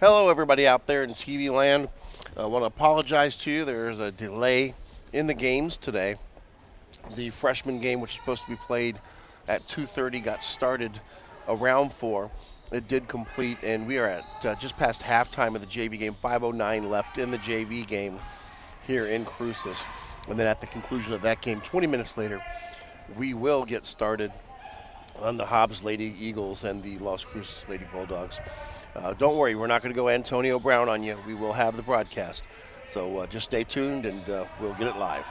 Hello, everybody out there in TV land. I want to apologize to you. There's a delay in the games today. The freshman game, which is supposed to be played at 2:30, got started around 4. It did complete, and we are at just past halftime of the JV game. 5:09 left in the JV game here in Cruces. And then at the conclusion of that game, 20 minutes later, we will get started on the Hobbs Lady Eagles and the Las Cruces Lady Bulldogs. Don't worry, we're not going to go Antonio Brown on you. We will have the broadcast. So just stay tuned and we'll get it live.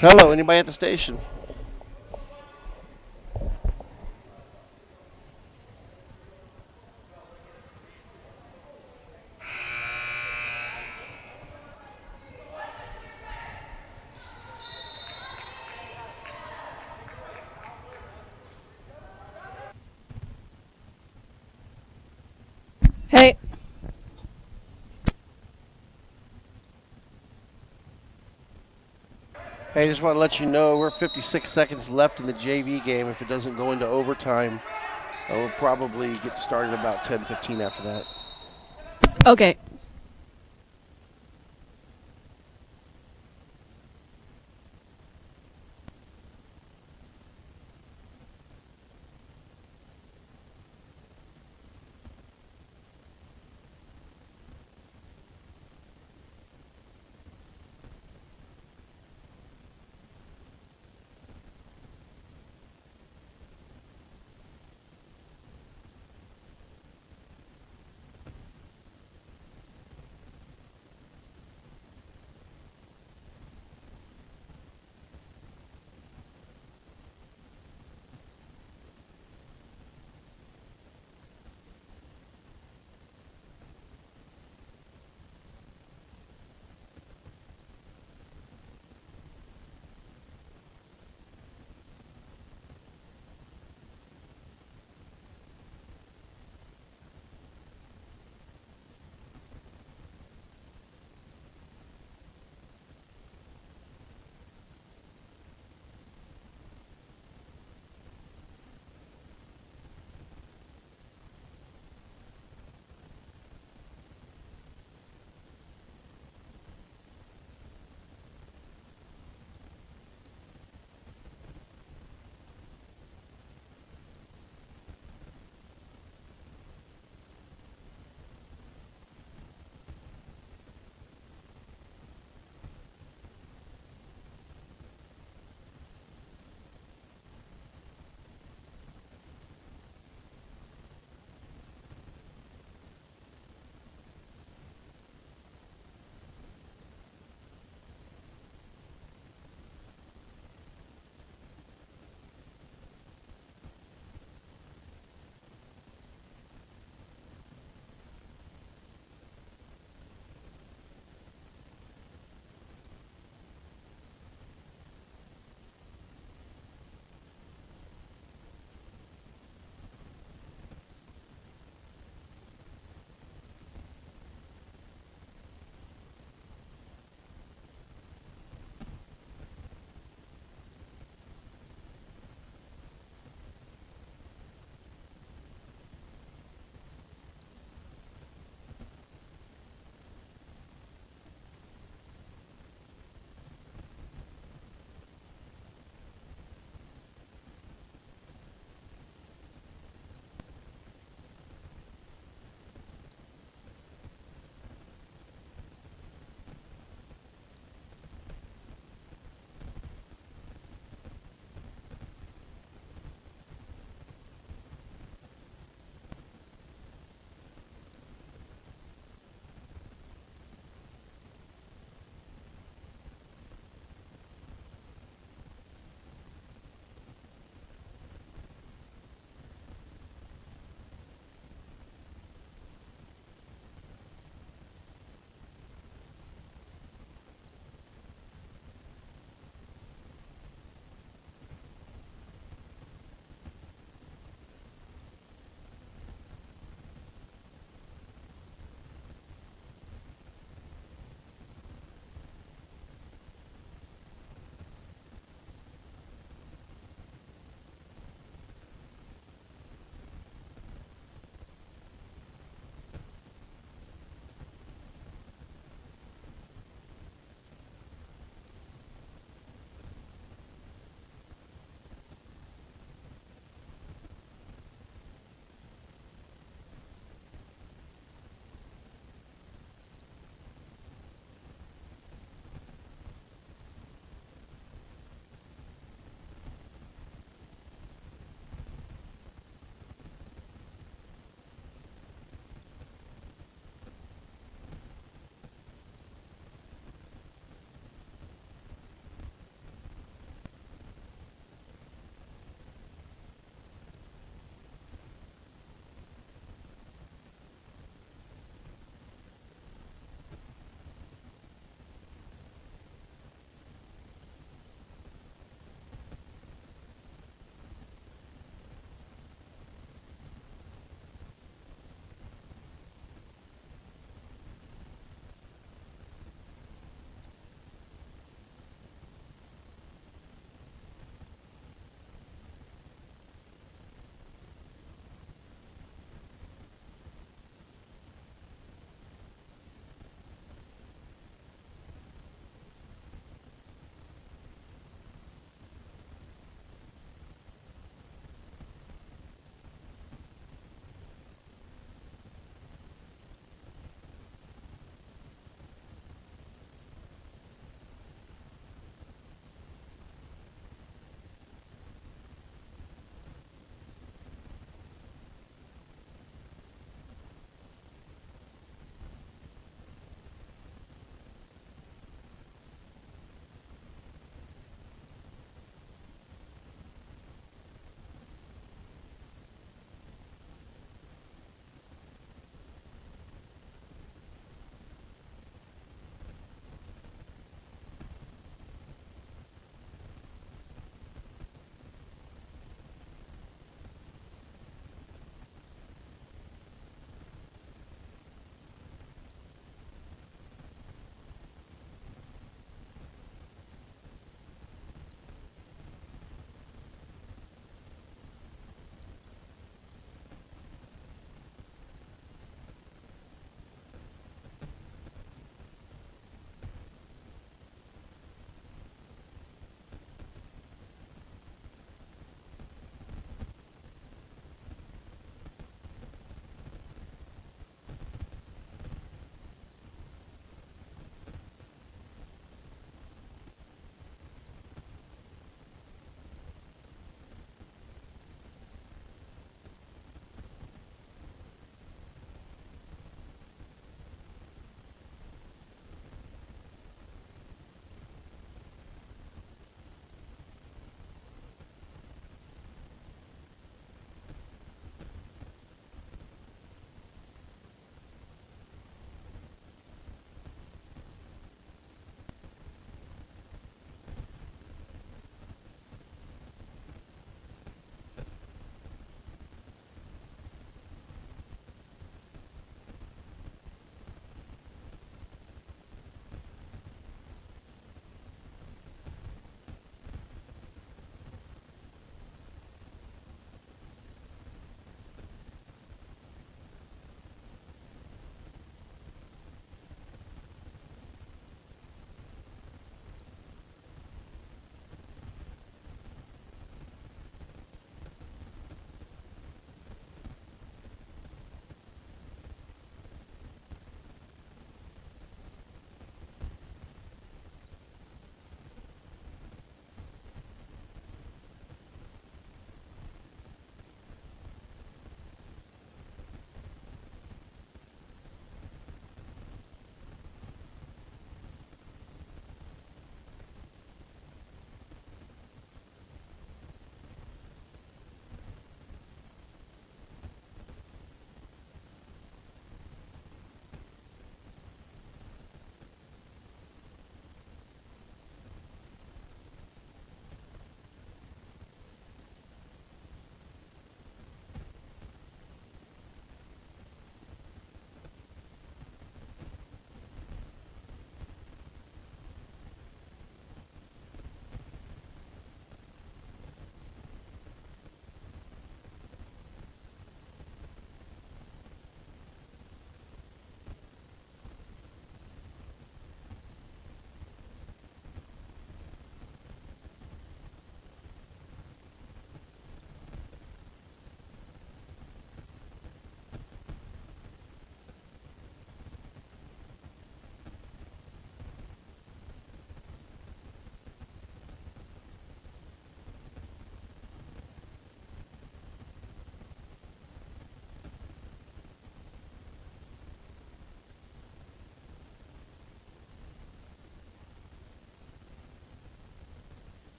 Hello, anybody at the station? Hey. Hey, I just want to let you know we're 56 seconds left in the JV game. If it doesn't go into overtime, we'll probably get started about 10:15 after that. Okay.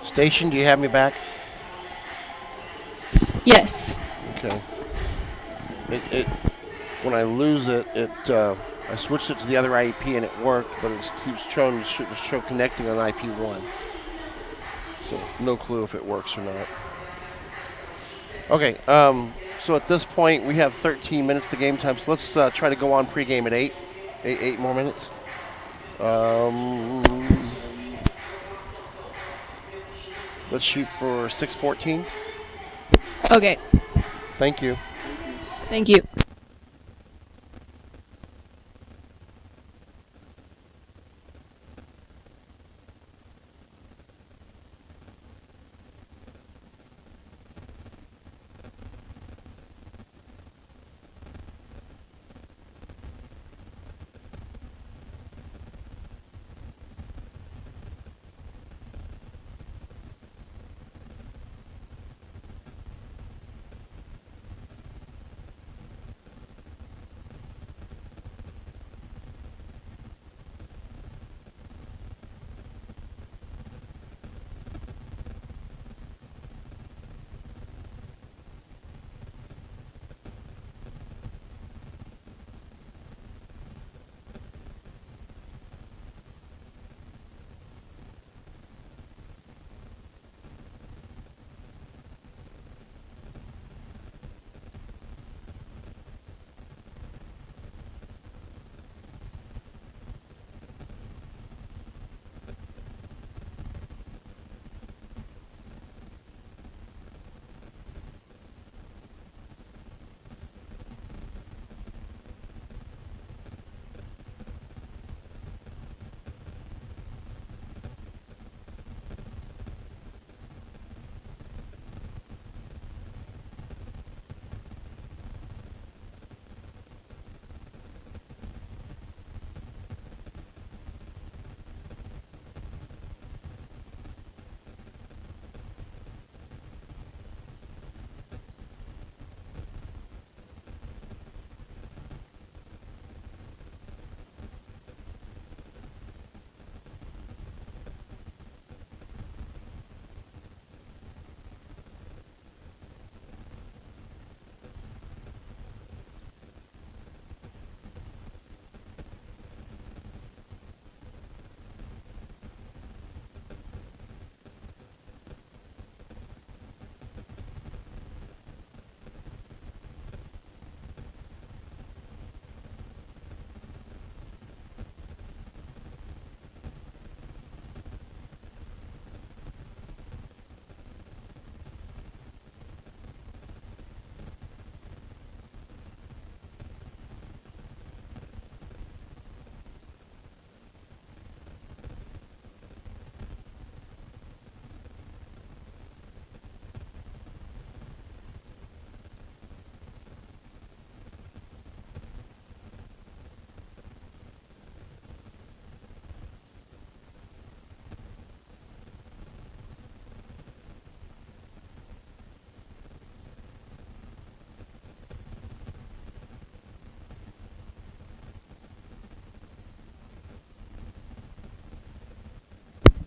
Station, do you have me back? Yes. Okay. It when I lose it, I switched it to the other IP and it worked, but it keeps showing show connecting on IP1. So no clue if it works or not. Okay. So at this point we have 13 minutes to game time. So let's try to go on pregame at 8. 8 more minutes. Let's shoot for 6:14. Okay. Thank you. Thank you.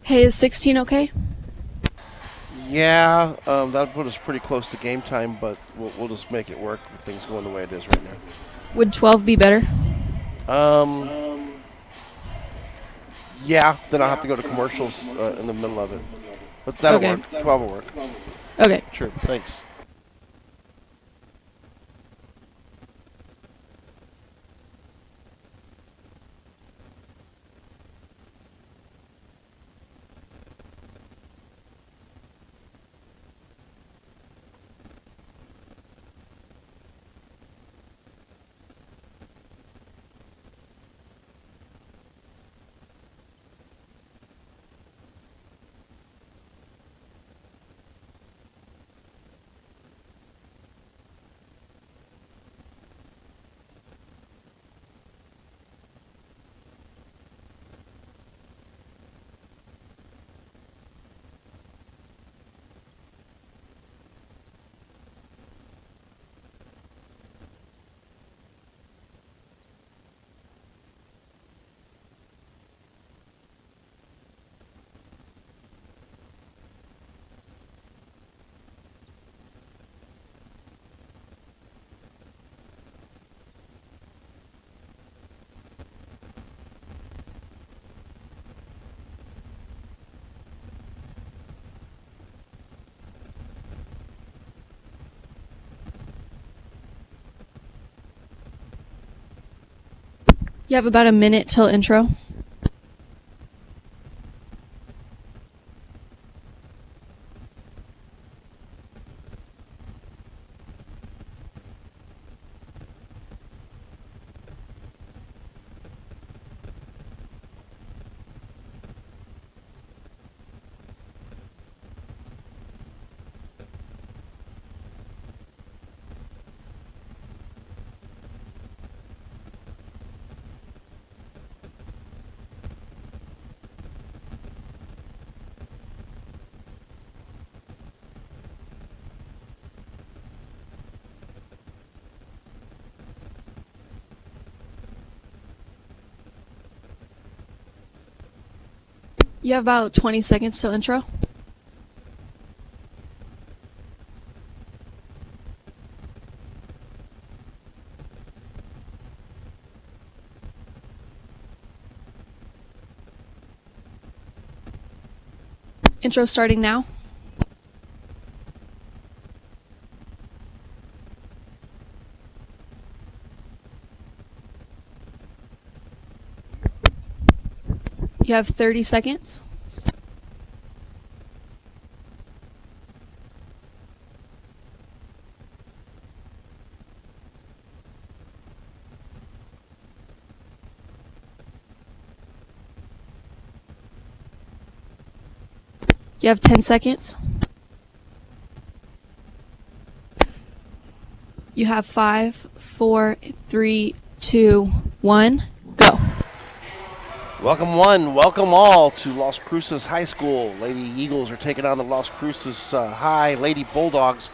Hey, is 16 okay? Yeah, that would put us pretty close to game time, but we'll just make it work with things going the way it is right Would 12 be better? now. Yeah, then I'll have to go to commercials in the middle of it. But that'll Okay. work. 12 will work. Okay. Sure, thanks. You have about a minute till intro. You have about 20 seconds till intro. Intro starting now. You have 30 seconds. You have 10 seconds. You have 5, 4, 3, 2, 1, go. Welcome one, welcome all to Las Cruces High School. Lady Eagles are taking on the Las Cruces High Lady Bulldogs.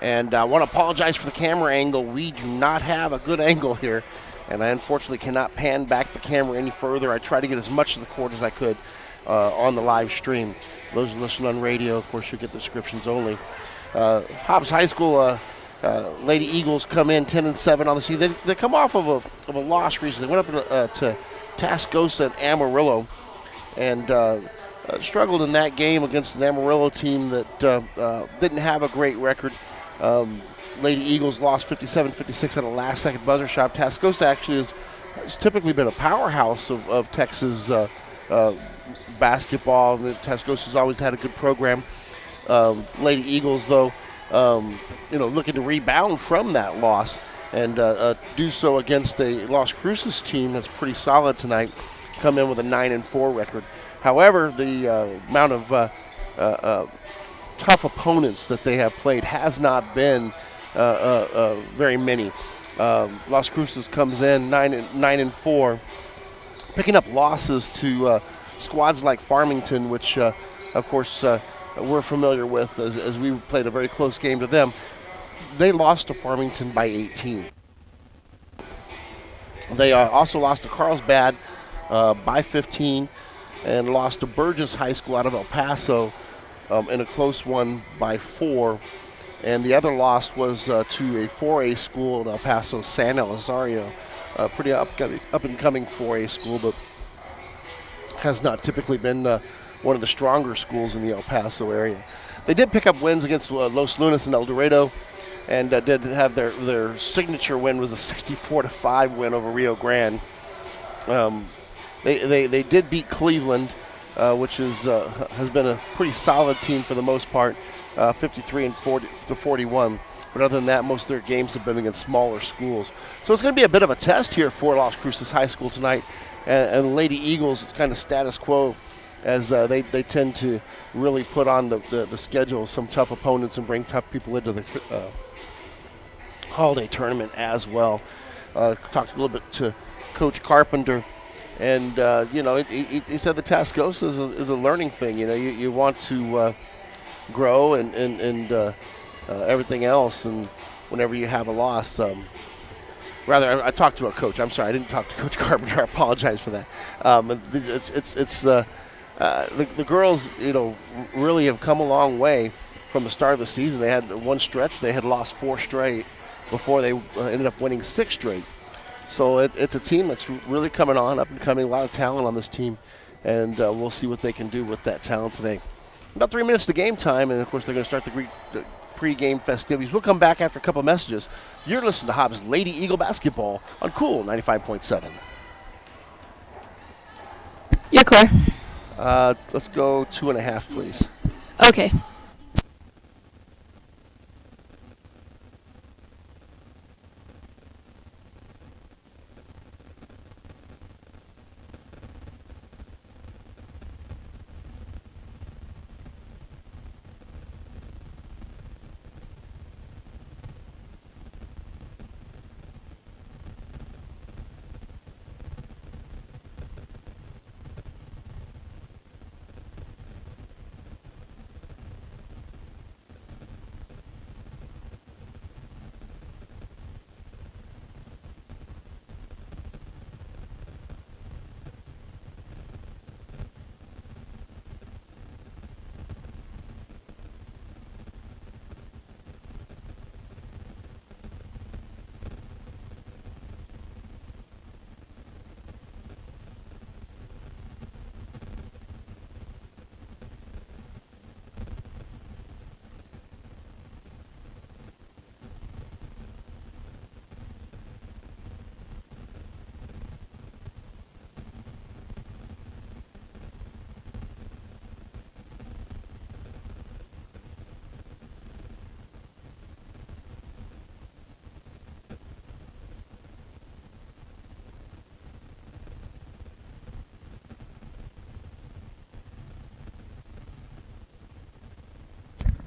And I want to apologize for the camera angle. We do not have a good angle here. And I unfortunately cannot pan back the camera any further. I tried to get as much of the court as I could on the live stream. Those who listen on radio, of course, you get the descriptions only. Hobbs High School Lady Eagles come in 10-7 on the season. They come off of a loss recently. They went up to Tascosa and Amarillo and struggled in that game against an Amarillo team that didn't have a great record. Lady Eagles lost 57-56 on a last-second buzzer shot. Tascosa actually has typically been a powerhouse of Texas basketball. Tascosa's always had a good program. Lady Eagles, though, looking to rebound from that loss and do so against a Las Cruces team that's pretty solid tonight, come in with a 9-4 record. However, the amount of tough opponents that they have played has not been very many. Las Cruces comes in 9-4, picking up losses to squads like Farmington, which, of course, we're familiar with as we played a very close game to them. They lost to Farmington by 18. They also lost to Carlsbad by 15 and lost to Burgess High School out of El Paso in a close one by 4. And the other loss was to a 4A school in El Paso, San Elizario. Pretty up-and-coming 4A school, but has not typically been one of the stronger schools in the El Paso area. They did pick up wins against Los Lunas and El Dorado, and did have their signature win was a 64-5 win over Rio Grande. They did beat Cleveland, which has been a pretty solid team for the most part, 53-41. But other than that, most of their games have been against smaller schools. So it's going to be a bit of a test here for Las Cruces High School tonight. And Lady Eagles, it's kind of status quo as they tend to really put on the schedule some tough opponents and bring tough people into the holiday tournament as well. Talked a little bit to Coach Carpenter, and he said the Tascosa is a learning thing. You want to grow and everything else, and whenever you have a loss, rather I talked to a coach. I'm sorry, I didn't talk to Coach Carpenter. I apologize for that. The girls, really have come a long way from the start of the season. They had one stretch; they had lost 4 straight before they ended up winning 6 straight. So it's a team that's really coming on, up and coming. A lot of talent on this team, and we'll see what they can do with that talent today. About 3 minutes to game time, and of course they're going to start the pre-game festivities. We'll come back after a couple of messages. You're listening to Hobbs Lady Eagle Basketball on Cool 95.7. clear. Let's go 2.5, please. Okay.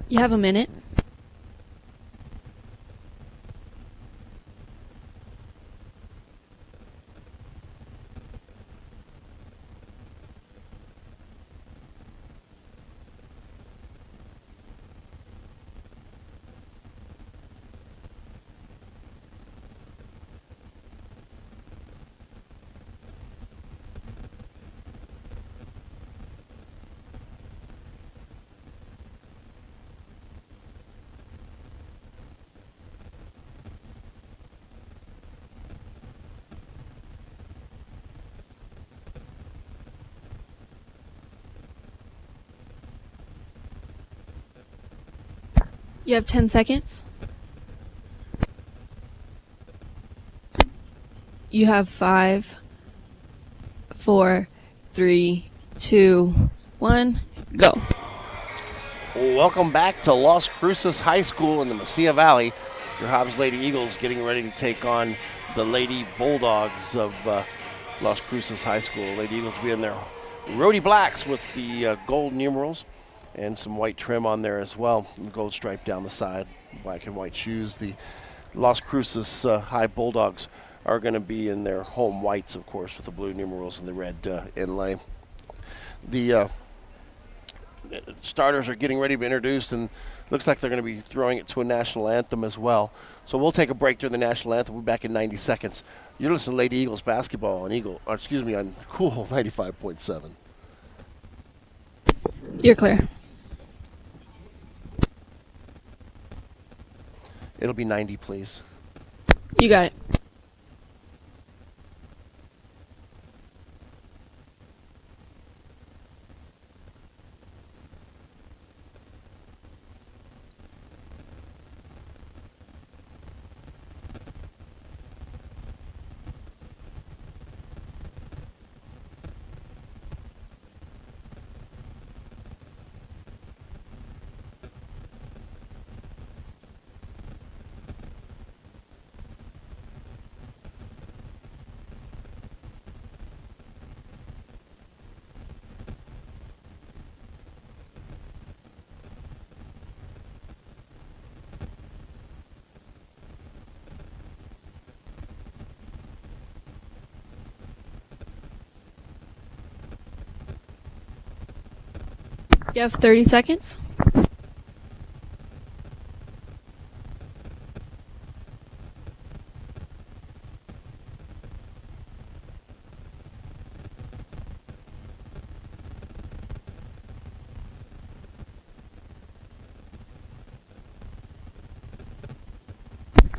You have a minute. You have 10 seconds. You have 5, 4, 3, 2, 1, go. Welcome back to Las Cruces High School in the Mesilla Valley. Your Hobbs Lady Eagles getting ready to take on the Lady Bulldogs of Las Cruces High School. Lady Eagles will be in their Rhodey blacks with the gold numerals and some white trim on there as well. And gold stripe down the side, black and white shoes. The Las Cruces High Bulldogs are going to be in their home whites, of course, with the blue numerals and the red inlay. The starters are getting ready to be introduced, and looks like they're going to be throwing it to a national anthem as well. So we'll take a break during the national anthem. We'll be back in 90 seconds. You're listening to Lady Eagles basketball on on Cool 95.7. You're clear. It'll be 90, please. You got it. You have 30 seconds.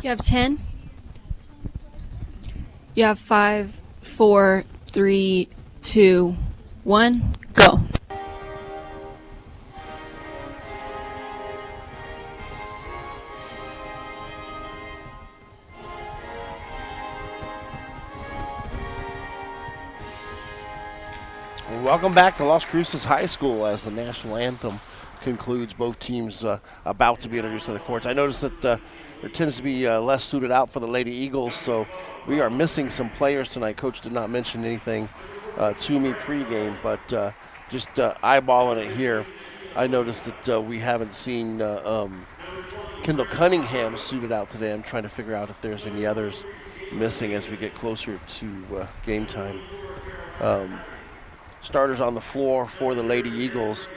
You have 10. You have 5, 4, 3, 2, 1, go. Well, welcome back to Las Cruces High School as the national anthem concludes. Both teams about to be introduced to the courts. I noticed that there tends to be less suited out for the Lady Eagles, so we are missing some players tonight. Coach did not mention anything to me pregame, but just eyeballing it here, I noticed that we haven't seen Kendall Cunningham suited out today. I'm trying to figure out if there's any others missing as we get closer to game time. Starters on the floor for the Lady Eagles.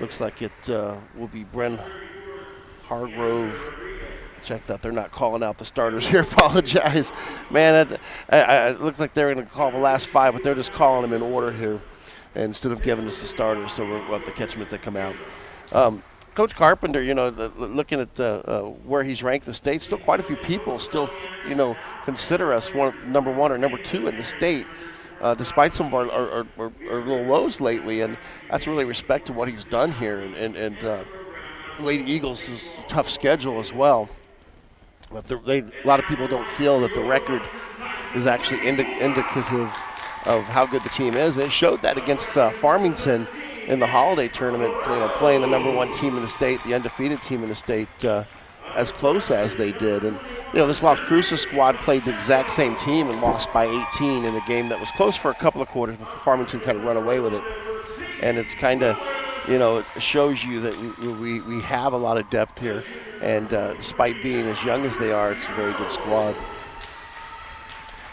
Looks like it will be Bren Hargrove. Check that they're not calling out the starters here. Apologize. Man, it looks like they're going to call the last five, but they're just calling them in order here instead of giving us the starters, so we'll have to catch them as they come out. Coach Carpenter, looking at where he's ranked in the state, still quite a few people still, consider us number one or number two in the state. Despite some of our little lows lately, and that's really respect to what he's done here. And Lady Eagles is a tough schedule as well. But a lot of people don't feel that the record is actually indicative of how good the team is. And it showed that against Farmington in the holiday tournament, playing the number one team in the state, the undefeated team in the state, as close as they did. And this Las Cruces squad played the exact same team and lost by 18 in a game that was close for a couple of quarters before Farmington kind of run away with it. And it's kind of, it shows you that we have a lot of depth here. And despite being as young as they are, it's a very good squad.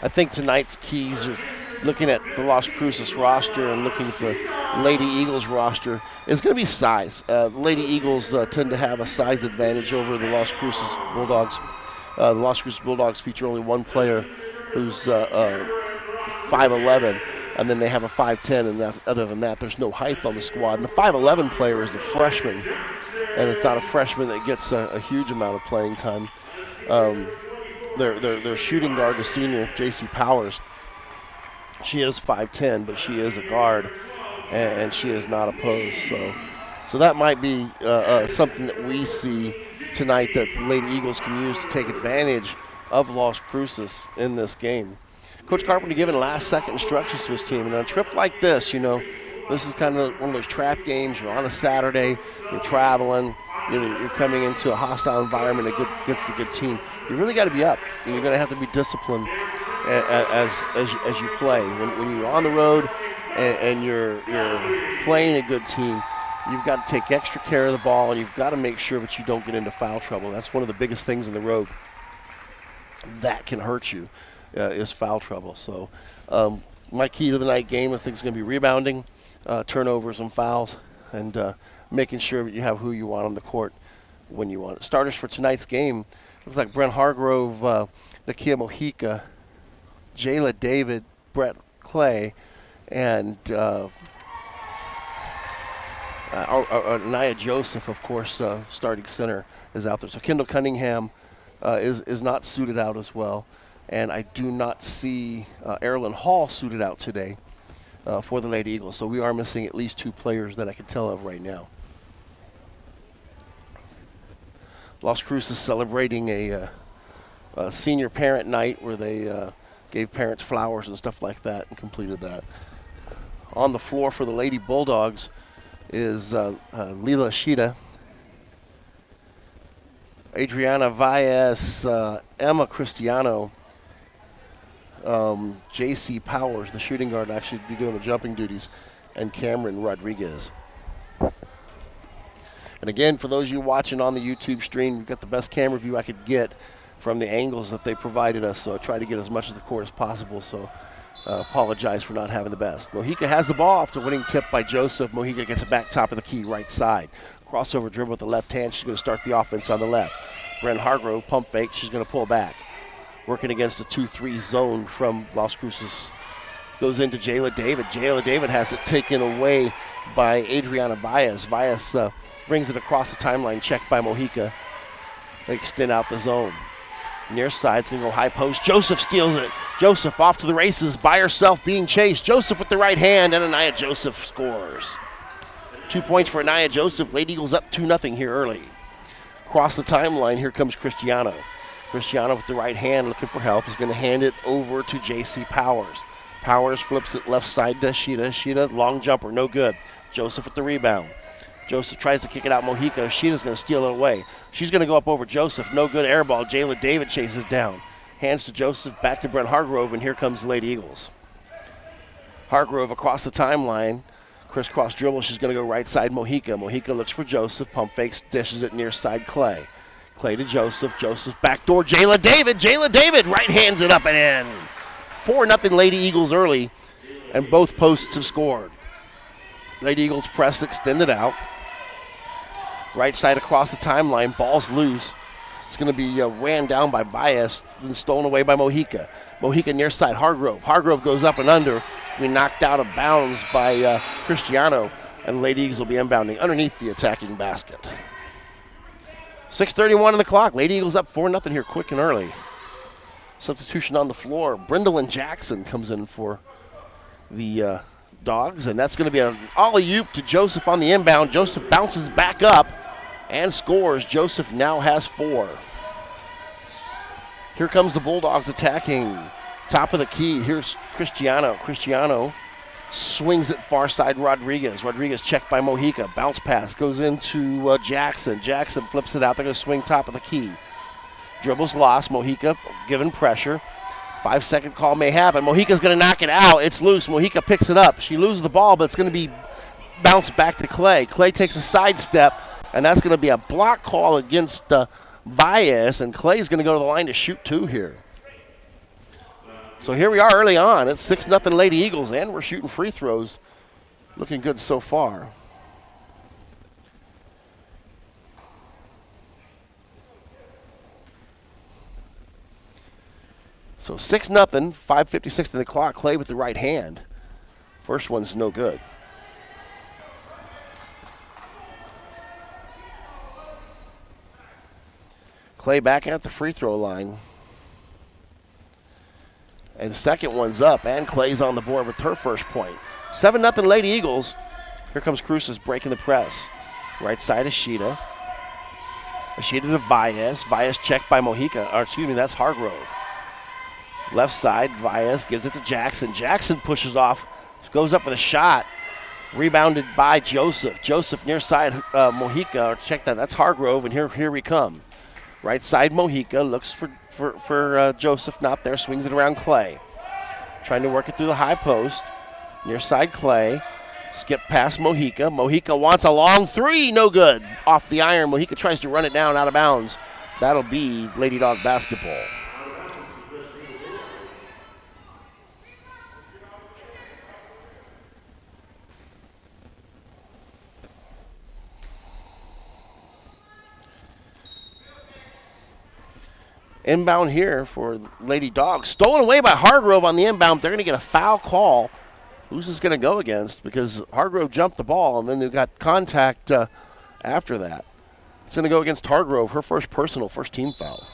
I think tonight's keys are looking at the Las Cruces roster and looking at the Lady Eagles roster is going to be size. Lady Eagles tend to have a size advantage over the Las Cruces Bulldogs. The Las Cruces Bulldogs feature only one player who's 5'11", and then they have a 5'10", and other than that, there's no height on the squad. And the 5'11" player is the freshman, and it's not a freshman that gets a huge amount of playing time. Their shooting guard, the senior, J.C. Powers, she is 5'10", but she is a guard, and she is not opposed. So that might be something that we see tonight that the Lady Eagles can use to take advantage of Las Cruces in this game. Coach Carpenter giving last-second instructions to his team. And on a trip like this, this is kind of one of those trap games. You're on a Saturday, you're traveling, you're coming into a hostile environment against a good team. You really got to be up, and you're going to have to be disciplined as you play. When you're on the road and you're playing a good team, you've got to take extra care of the ball, and you've got to make sure that you don't get into foul trouble. That's one of the biggest things in the road that can hurt you is foul trouble. So my key to the night game, I think, is going to be rebounding, turnovers and fouls, and making sure that you have who you want on the court when you want it. Starters for tonight's game looks like Brent Hargrove, Nakia Mojica, Jayla David, Brett Clay, and Nia Joseph, of course, starting center, is out there. So Kendall Cunningham is not suited out as well. And I do not see Erilyn Hall suited out today for the Lady Eagles. So we are missing at least two players that I can tell of right now. Las Cruces is celebrating a senior parent night where they gave parents flowers and stuff like that and completed that. On the floor for the Lady Bulldogs is Lila Shida, Adriana Valles, Emma Cristiano, J.C. Powers, the shooting guard, actually be doing the jumping duties, and Cameron Rodriguez. And again, for those of you watching on the YouTube stream, we've got the best camera view I could get from the angles that they provided us, so I try to get as much of the court as possible, so apologize for not having the best. Mojica has the ball off to winning tip by Joseph. Mojica gets it back top of the key, right side. Crossover dribble with the left hand. She's going to start the offense on the left. Brent Hargrove, pump fake. She's going to pull back. Working against a 2-3 zone from Las Cruces. Goes into Jayla David. Jayla David has it taken away by Adriana Valles. Valles brings it across the timeline, checked by Mojica. They extend out the zone. Near side's going to go high post. Joseph steals it. Joseph off to the races by herself, being chased. Joseph with the right hand, and Anaya Joseph scores. 2 points for Anaya Joseph. Lady Eagles up 2-0 here early. Across the timeline, here comes Cristiano. Cristiano with the right hand looking for help is going to hand it over to J.C. Powers. Powers flips it left side to Sheeta. Sheeta, long jumper, no good. Joseph with the rebound. Joseph tries to kick it out. Mojica. Sheeta's going to steal it away. She's going to go up over Joseph. No good air ball. Jayla David chases down. Hands to Joseph. Back to Brent Hargrove, and here comes the Lady Eagles. Hargrove across the timeline. Crisscross dribble. She's going to go right side Mojica. Mojica looks for Joseph. Pump fakes. Dishes it near side Clay. Clay to Joseph. Joseph's backdoor. Jayla David. Jayla David right hands it up and in. 4-0 Lady Eagles early, and both posts have scored. Lady Eagles press extended out. Right side across the timeline. Ball's loose. It's going to be ran down by Bias and stolen away by Mojica. Mojica near side. Hargrove. Hargrove goes up and under. Be knocked out of bounds by Cristiano, and Lady Eagles will be inbounding underneath the attacking basket. 6:31 on the clock. Lady Eagles up 4-0 here quick and early. Substitution on the floor. Brindlin Jackson comes in for the Dogs, and that's going to be an alley-oop to Joseph on the inbound. Joseph bounces back up and scores. Joseph now has 4. Here comes the Bulldogs attacking. Top of the key. Here's Cristiano. Cristiano swings it far side Rodriguez. Rodriguez checked by Mojica. Bounce pass goes into Jackson. Jackson flips it out. They're going to swing top of the key. Dribbles lost. Mojica given pressure. 5-second call may happen. Mojica's going to knock it out. It's loose. Mojica picks it up. She loses the ball, but it's going to be bounced back to Clay. Clay takes a sidestep, and that's going to be a block call against Bias, and Clay's going to go to the line to shoot 2 here. So here we are early on. It's 6-0 Lady Eagles, and we're shooting free throws. Looking good so far. So 6-0, 5:56 to the clock. Clay with the right hand. First one's no good. Clay back at the free throw line. And the second one's up, and Clay's on the board with her first point. 7-0 Lady Eagles. Here comes Cruces breaking the press. Right side is Sheeta. Sheeta to Valles. Valles checked by Mojica. Or excuse me, that's Hargrove. Left side, Valles gives it to Jackson. Jackson pushes off, goes up for the shot. Rebounded by Joseph. Joseph near side Mojica. Or check that, that's Hargrove, and here we come. Right side Mojica looks for Joseph, not there, swings it around Clay. Trying to work it through the high post. Near side Clay. Skip past Mojica. Mojica wants a long 3, no good. Off the iron, Mojica tries to run it down out of bounds. That'll be Lady Dog basketball. Inbound here for Lady Dawgs. Stolen away by Hargrove on the inbound. They're going to get a foul call. Who's this going to go against? Because Hargrove jumped the ball, and then they got contact after that. It's going to go against Hargrove, her first personal, first team foul.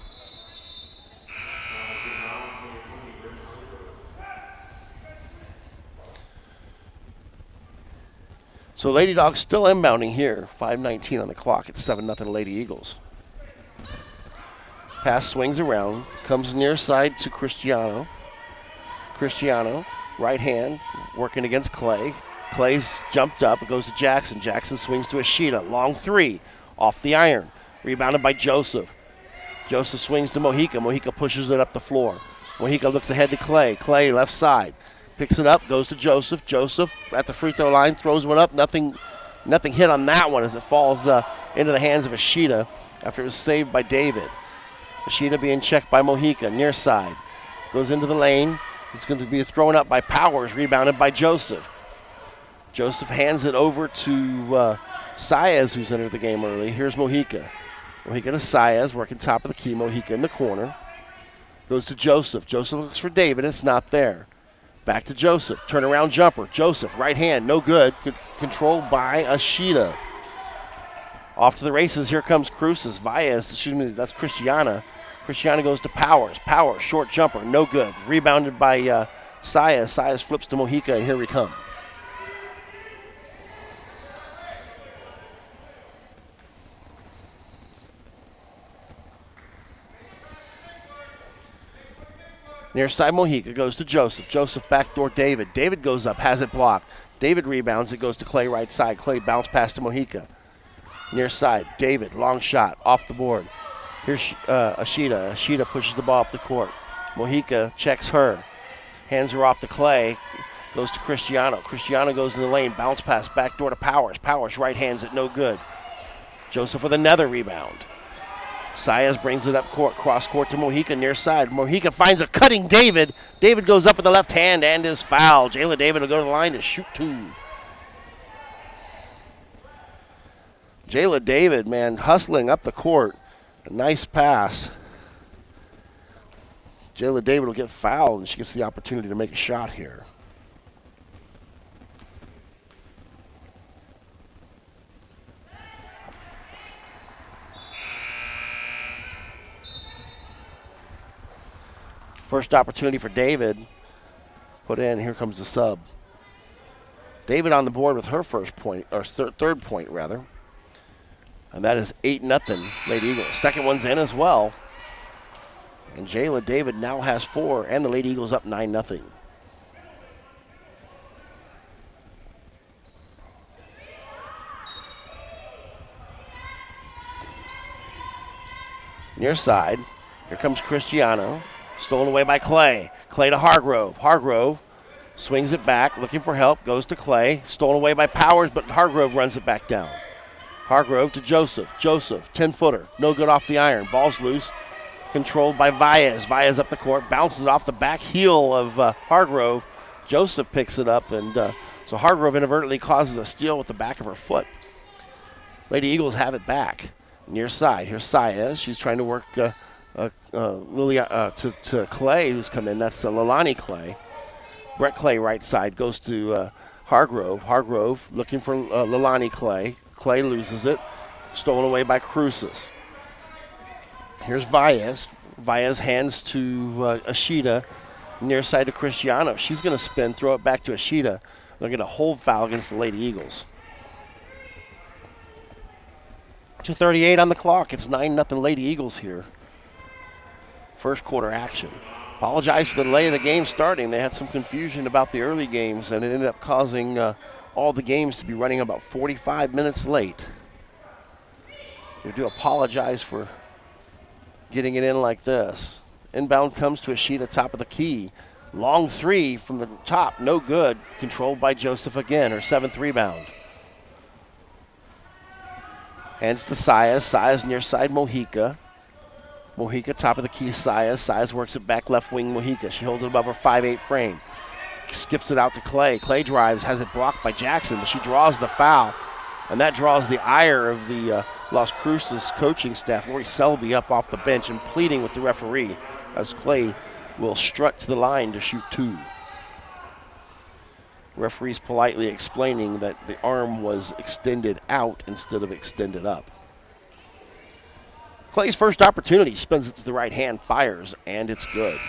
So Lady Dawgs still inbounding here. 5:19 on the clock. It's 7-0 Lady Eagles. Pass swings around, comes near side to Cristiano. Cristiano, right hand, working against Clay. Clay's jumped up, it goes to Jackson. Jackson swings to a Sheeta, long 3, off the iron. Rebounded by Joseph. Joseph swings to Mojica. Mojica pushes it up the floor. Mojica looks ahead to Clay. Clay left side, picks it up, goes to Joseph. Joseph at the free throw line, throws one up. Nothing hit on that one as it falls into the hands of a Sheeta after it was saved by David. Sheeta being checked by Mojica, near side. Goes into the lane. It's going to be thrown up by Powers, rebounded by Joseph. Joseph hands it over to Saez, who's entered the game early. Here's Mojica. Mojica to Saez, working top of the key. Mojica in the corner. Goes to Joseph. Joseph looks for David. It's not there. Back to Joseph. Turnaround jumper. Joseph, right hand, no good. Controlled by a Sheeta. Off to the races. Here comes Cruces. That's Cristiana. Cristiana goes to Powers. Powers, short jumper, no good. Rebounded by Saez. Saez flips to Mojica, and here we come. Near side, Mojica goes to Joseph. Joseph backdoor David. David goes up, has it blocked. David rebounds. It goes to Clay right side. Clay bounce pass to Mojica. Near side, David, long shot, off the board. Here's Ashita. Ashita pushes the ball up the court. Mojica checks her. Hands her off to Clay. Goes to Cristiano. Cristiano goes in the lane. Bounce pass backdoor to Powers. Powers right hands it, no good. Joseph with another rebound. Saez brings it up court, cross court to Mojica near side. Mojica finds a cutting David. David goes up with the left hand and is fouled. Jayla David will go to the line to shoot 2. Jayla David, man, hustling up the court. A nice pass. Jayla David will get fouled, and she gets the opportunity to make a shot here. First opportunity for David. Put in. Here comes the sub. David on the board with her first point, or third point, rather. And that is 8-0 Lady Eagles. Second one's in as well. And Jayla David now has 4, and the Lady Eagles up 9-0. Near side. Here comes Cristiano. Stolen away by Clay. Clay to Hargrove. Hargrove swings it back, looking for help. Goes to Clay. Stolen away by Powers, but Hargrove runs it back down. Hargrove to Joseph. Joseph, 10-footer. No good off the iron. Ball's loose. Controlled by Valles. Valles up the court. Bounces off the back heel of Hargrove. Joseph picks it up, and so Hargrove inadvertently causes a steal with the back of her foot. Lady Eagles have it back. Near side. Here's Saez. She's trying to work to Clay, who's come in. That's Leilani Clay. Brett Clay, right side, goes to Hargrove. Hargrove looking for Leilani Clay. Clay loses it. Stolen away by Cruces. Here's Valles. Valles hands to Ashita. Near side to Cristiano. She's going to spin, throw it back to Ashita. They'll get a hold foul against the Lady Eagles. 2:38 on the clock. It's 9-0 Lady Eagles here. First quarter action. Apologize for the delay of the game starting. They had some confusion about the early games, and it ended up causing all the games to be running about 45 minutes late. We do apologize for getting it in like this. Inbound comes to Ashita, top of the key. Long 3 from the top, no good. Controlled by Joseph again, her 7th rebound. Hands to Saez. Saez near side Mojica. Mojica, top of the key, Saez. Saez works it back left wing Mojica. She holds it above her 5'8" frame. Skips it out to Clay. Clay drives, has it blocked by Jackson, but she draws the foul. And that draws the ire of the Las Cruces coaching staff. Lori Selby up off the bench and pleading with the referee as Clay will strut to the line to shoot 2. Referee's politely explaining that the arm was extended out instead of extended up. Clay's first opportunity, spins it to the right hand, fires, and it's good.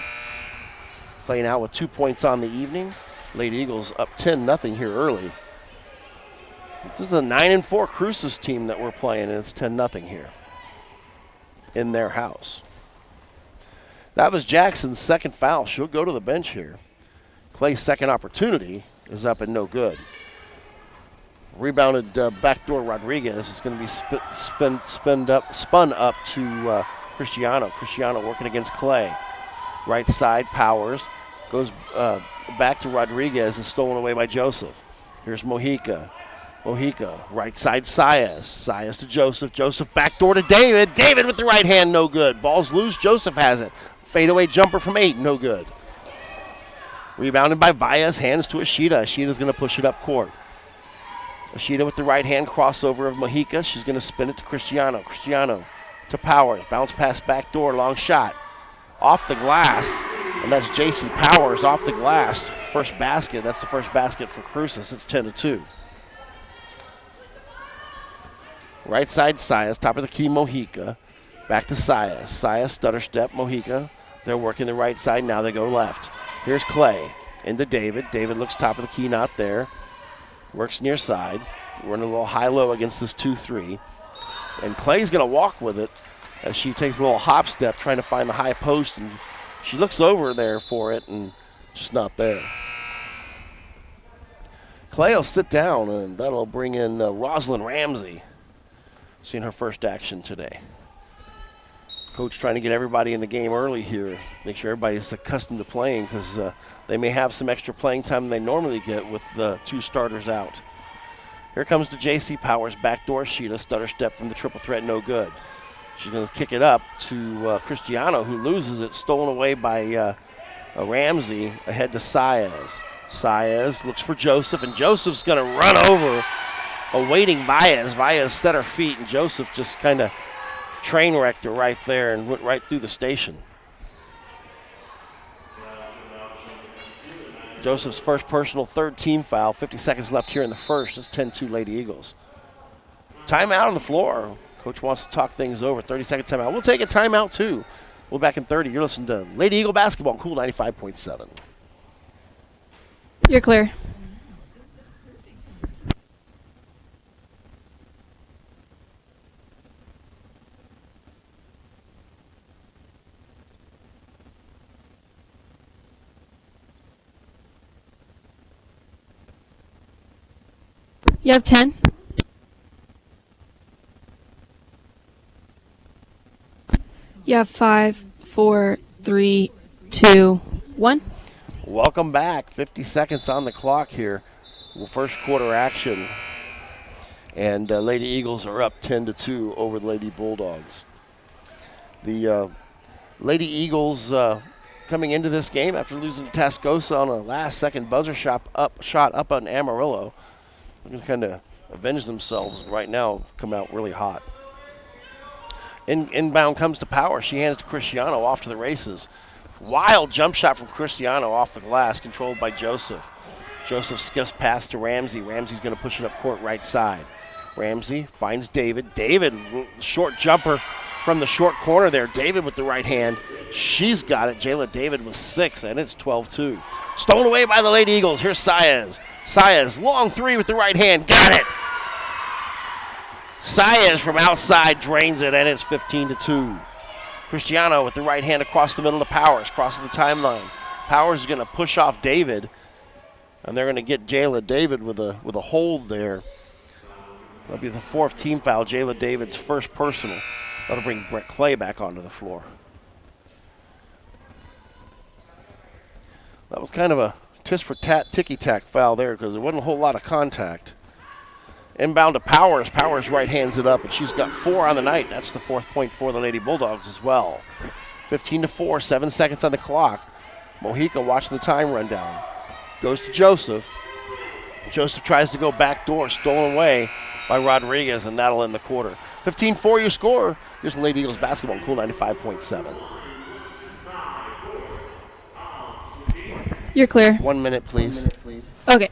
Clay now with 2 points on the evening. Lady Eagles up 10-0 here early. This is a 9-4 Cruces team that we're playing, and it's 10-0 here in their house. That was Jackson's second foul. She'll go to the bench here. Clay's second opportunity is up and no good. Rebounded backdoor Rodriguez is going to be spun up to Cristiano. Cristiano working against Clay. Right side, Powers. Goes back to Rodriguez, is stolen away by Joseph. Here's Mojica. Mojica, right side, Saez. Saez to Joseph. Joseph backdoor to David. David with the right hand, no good. Ball's loose, Joseph has it. Fadeaway jumper from 8, no good. Rebounded by Valles, hands to Ashita. Ashita's going to push it up court. Ashita with the right hand crossover of Mojica. She's going to spin it to Cristiano. Cristiano to Powers. Bounce pass back door, long shot. Off the glass, and that's J.C. Powers off the glass. First basket. That's the first basket for Cruces. It's 10-2. Right side, Saez. Top of the key, Mojica. Back to Saez. Saez, stutter step, Mojica. They're working the right side. Now they go left. Here's Clay. Into David. David looks top of the key, not there. Works near side. Running a little high-low against this 2-3. And Clay's going to walk with it as she takes a little hop step trying to find the high post and She looks over there for it and just not there. Clay will sit down, and that'll bring in Rosalind Ramsey. Seeing her first action today. Coach trying to get everybody in the game early here. Make sure everybody's accustomed to playing because they may have some extra playing time than they normally get with the 2 starters out. Here comes the J.C. Powers backdoor Sheeta. Stutter step from the triple threat, no good. She's going to kick it up to Cristiano, who loses it. Stolen away by Ramsey, ahead to Saez. Saez looks for Joseph, and Joseph's going to run over a waiting Baez. Baez set her feet, and Joseph just kind of train wrecked her right there and went right through the station. Joseph's first personal, 3rd team foul. 50 seconds left here in the first. It's 10-2 Lady Eagles. Timeout on the floor. Coach wants to talk things over. 30-second timeout. We'll take a timeout too. We'll be back in 30. You're listening to Lady Eagle Basketball on Cool 95.7. You're clear. You have 10. You have 5, 4, 3, 2, 1. Welcome back. 50 seconds on the clock here. First quarter action. And Lady Eagles are up 10-2 over the Lady Bulldogs. The Lady Eagles coming into this game after losing to Tascosa on a last-second buzzer shot up on Amarillo. They're going to kind of avenge themselves right now, come out really hot. Inbound comes to Power. She hands to Cristiano off to the races. Wild jump shot from Cristiano off the glass, controlled by Joseph. Joseph skips past to Ramsey. Ramsey's going to push it up court right side. Ramsey finds David. David, short jumper from the short corner there. David with the right hand. She's got it. Jayla David with 6, and it's 12-2. Stolen away by the Lady Eagles. Here's Saez. Saez, long 3 with the right hand. Got it! Saez from outside drains it, and it's 15-2. Cristiano with the right hand across the middle to Powers, crosses the timeline. Powers is going to push off David, and they're going to get Jayla David with a hold there. That'll be the 4th team foul, Jayla David's first personal. That'll bring Brett Clay back onto the floor. That was kind of a tit-for-tat, ticky-tack foul there because there wasn't a whole lot of contact. Inbound to Powers. Powers right hands it up, and she's got 4 on the night. That's the 4th point for the Lady Bulldogs as well. 15-4, 7 seconds on the clock. Mojica watching the time run down. Goes to Joseph. Joseph tries to go backdoor, stolen away by Rodriguez, and that'll end the quarter. 15-4 your score. Here's Lady Eagles basketball on Cool 95.7. You're clear. 1 minute, please. Okay.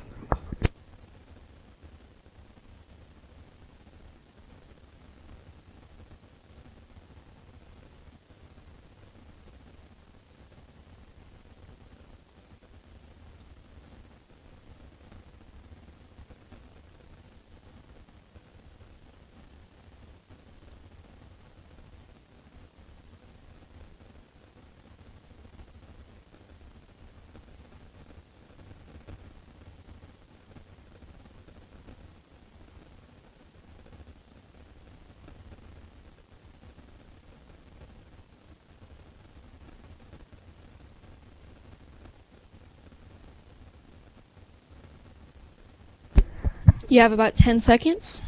You have about 10 seconds.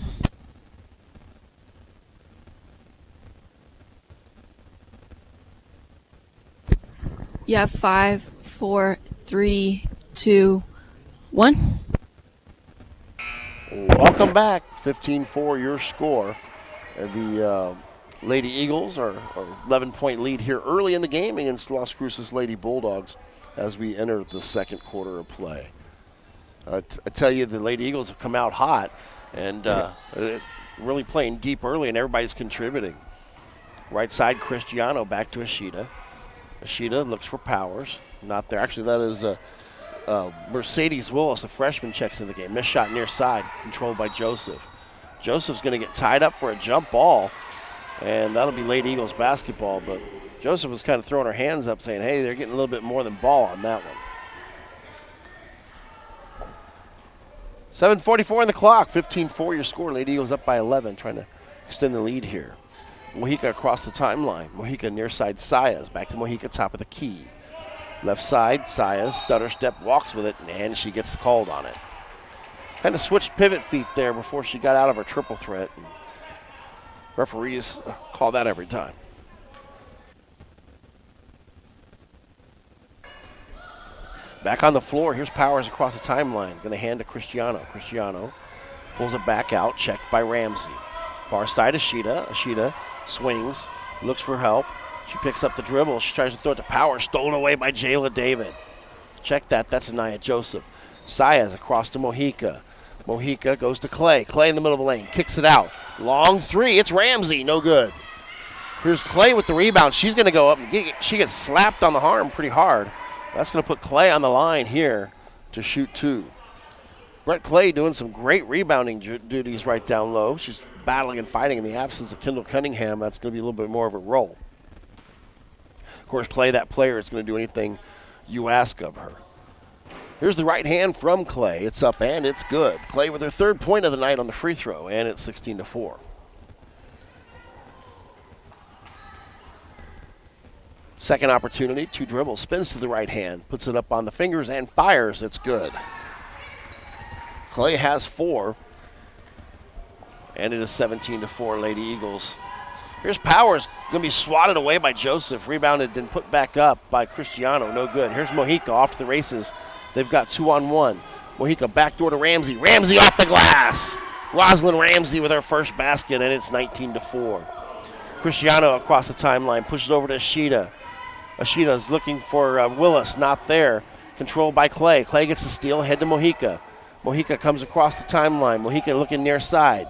You have 5, 4, 3, 2, 1. Welcome back. 15-4 your score. The Lady Eagles are 11-point lead here early in the game against Las Cruces Lady Bulldogs as we enter the second quarter of play. I tell you, the Lady Eagles have come out hot and really playing deep early, and everybody's contributing. Right side, Cristiano back to Ashita. Ashita looks for Powers. Not there. Actually, that is Mercedes Willis, the freshman, checks in the game. Missed shot near side, controlled by Joseph. Joseph's going to get tied up for a jump ball, and that'll be Lady Eagles basketball, but Joseph was kind of throwing her hands up saying, hey, they're getting a little bit more than ball on that one. 7:44 on the clock, 15-4 your score. Lady Eagles up by 11, trying to extend the lead here. Mojica across the timeline. Mojica near side Saez. Back to Mojica, top of the key. Left side, Saez, stutter step, walks with it, and she gets called on it. Kind of switched pivot feet there before she got out of her triple threat. And referees call that every time. Back on the floor, here's Powers across the timeline. Going to hand to Cristiano. Cristiano pulls it back out, checked by Ramsey. Far side, Ashita. Ashita swings, looks for help. She picks up the dribble. She tries to throw it to Powers. Stolen away by Jayla David. Check that. That's Anaya Joseph. Saez across to Mojica. Mojica goes to Clay. Clay in the middle of the lane. Kicks it out. Long three. It's Ramsey. No good. Here's Clay with the rebound. She's going to go up. And she gets slapped on the arm pretty hard. That's going to put Clay on the line here to shoot two. Brett Clay doing some great rebounding duties right down low. She's battling and fighting in the absence of Kendall Cunningham. That's going to be a little bit more of a role. Of course, Clay, that player, is going to do anything you ask of her. Here's the right hand from Clay. It's up and it's good. Clay with her third point of the night on the free throw, and it's 16-4. Second opportunity, two dribbles, spins to the right hand, puts it up on the fingers and fires. It's good. Clay has 4, and it is 17-4 Lady Eagles. Here's Powers, going to be swatted away by Joseph, rebounded and put back up by Cristiano, no good. Here's Mojica off to the races. They've got 2-on-1. Mojica backdoor to Ramsey. Ramsey off the glass. Rosalind Ramsey with her first basket, and it's 19-4. Cristiano across the timeline, pushes over to Ashita. Ashita's looking for Willis, not there. Controlled by Clay. Clay gets the steal, head to Mojica. Mojica comes across the timeline. Mojica looking near side.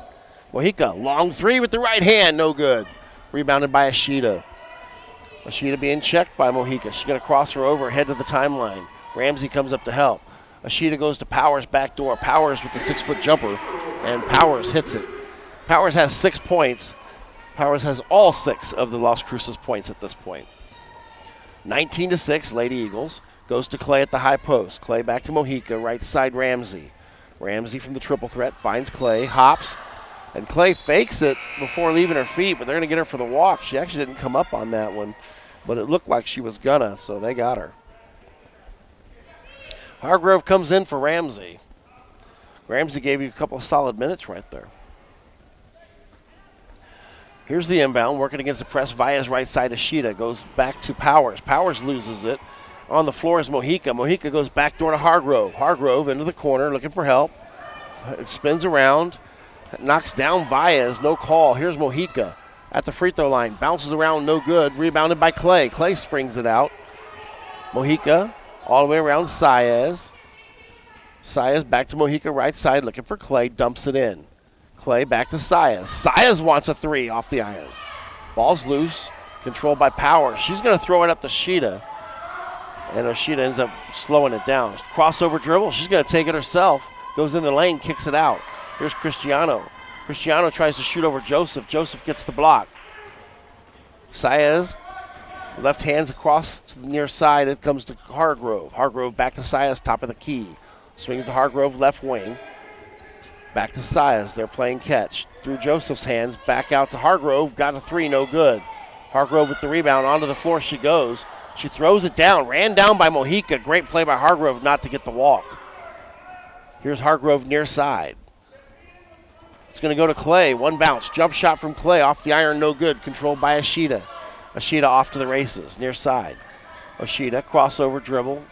Mojica, long three with the right hand, no good. Rebounded by Ashita. Ashita being checked by Mojica. She's going to cross her over, head to the timeline. Ramsey comes up to help. Ashita goes to Powers backdoor. Powers with the 6-foot jumper, and Powers hits it. Powers has 6 points. Powers has all 6 of the Las Cruces points at this point. 19-6, Lady Eagles. Goes to Clay at the high post. Clay back to Mojica, right side Ramsey. Ramsey from the triple threat finds Clay, hops, and Clay fakes it before leaving her feet, but they're going to get her for the walk. She actually didn't come up on that one, but it looked like she was gonna, so they got her. Hargrove comes in for Ramsey. Ramsey gave you a couple of solid minutes right there. Here's the inbound, working against the press. Valla's right side, Ashita goes back to Powers. Powers loses it. On the floor is Mojica. Mojica goes backdoor to Hargrove. Hargrove into the corner, looking for help. It spins around, knocks down Valles, no call. Here's Mojica at the free throw line. Bounces around, no good. Rebounded by Clay. Clay springs it out. Mojica all the way around Saez. Saez back to Mojica, right side, looking for Clay. Dumps it in. Clay back to Saez. Saez wants a 3 off the iron. Ball's loose, controlled by Powers. She's going to throw it up to Ashita, and Ashita ends up slowing it down. Crossover dribble. She's going to take it herself. Goes in the lane, kicks it out. Here's Cristiano. Cristiano tries to shoot over Joseph. Joseph gets the block. Saez, left hands across to the near side. It comes to Hargrove. Hargrove back to Saez, top of the key. Swings to Hargrove, left wing. Back to Saez. They're playing catch. Through Joseph's hands, back out to Hargrove. Got a 3, no good. Hargrove with the rebound. Onto the floor she goes. She throws it down. Ran down by Mojica. Great play by Hargrove not to get the walk. Here's Hargrove near side. It's going to go to Clay. One bounce. Jump shot from Clay. Off the iron, no good. Controlled by Ashita. Ashita off to the races. Near side. Ashita, crossover dribble.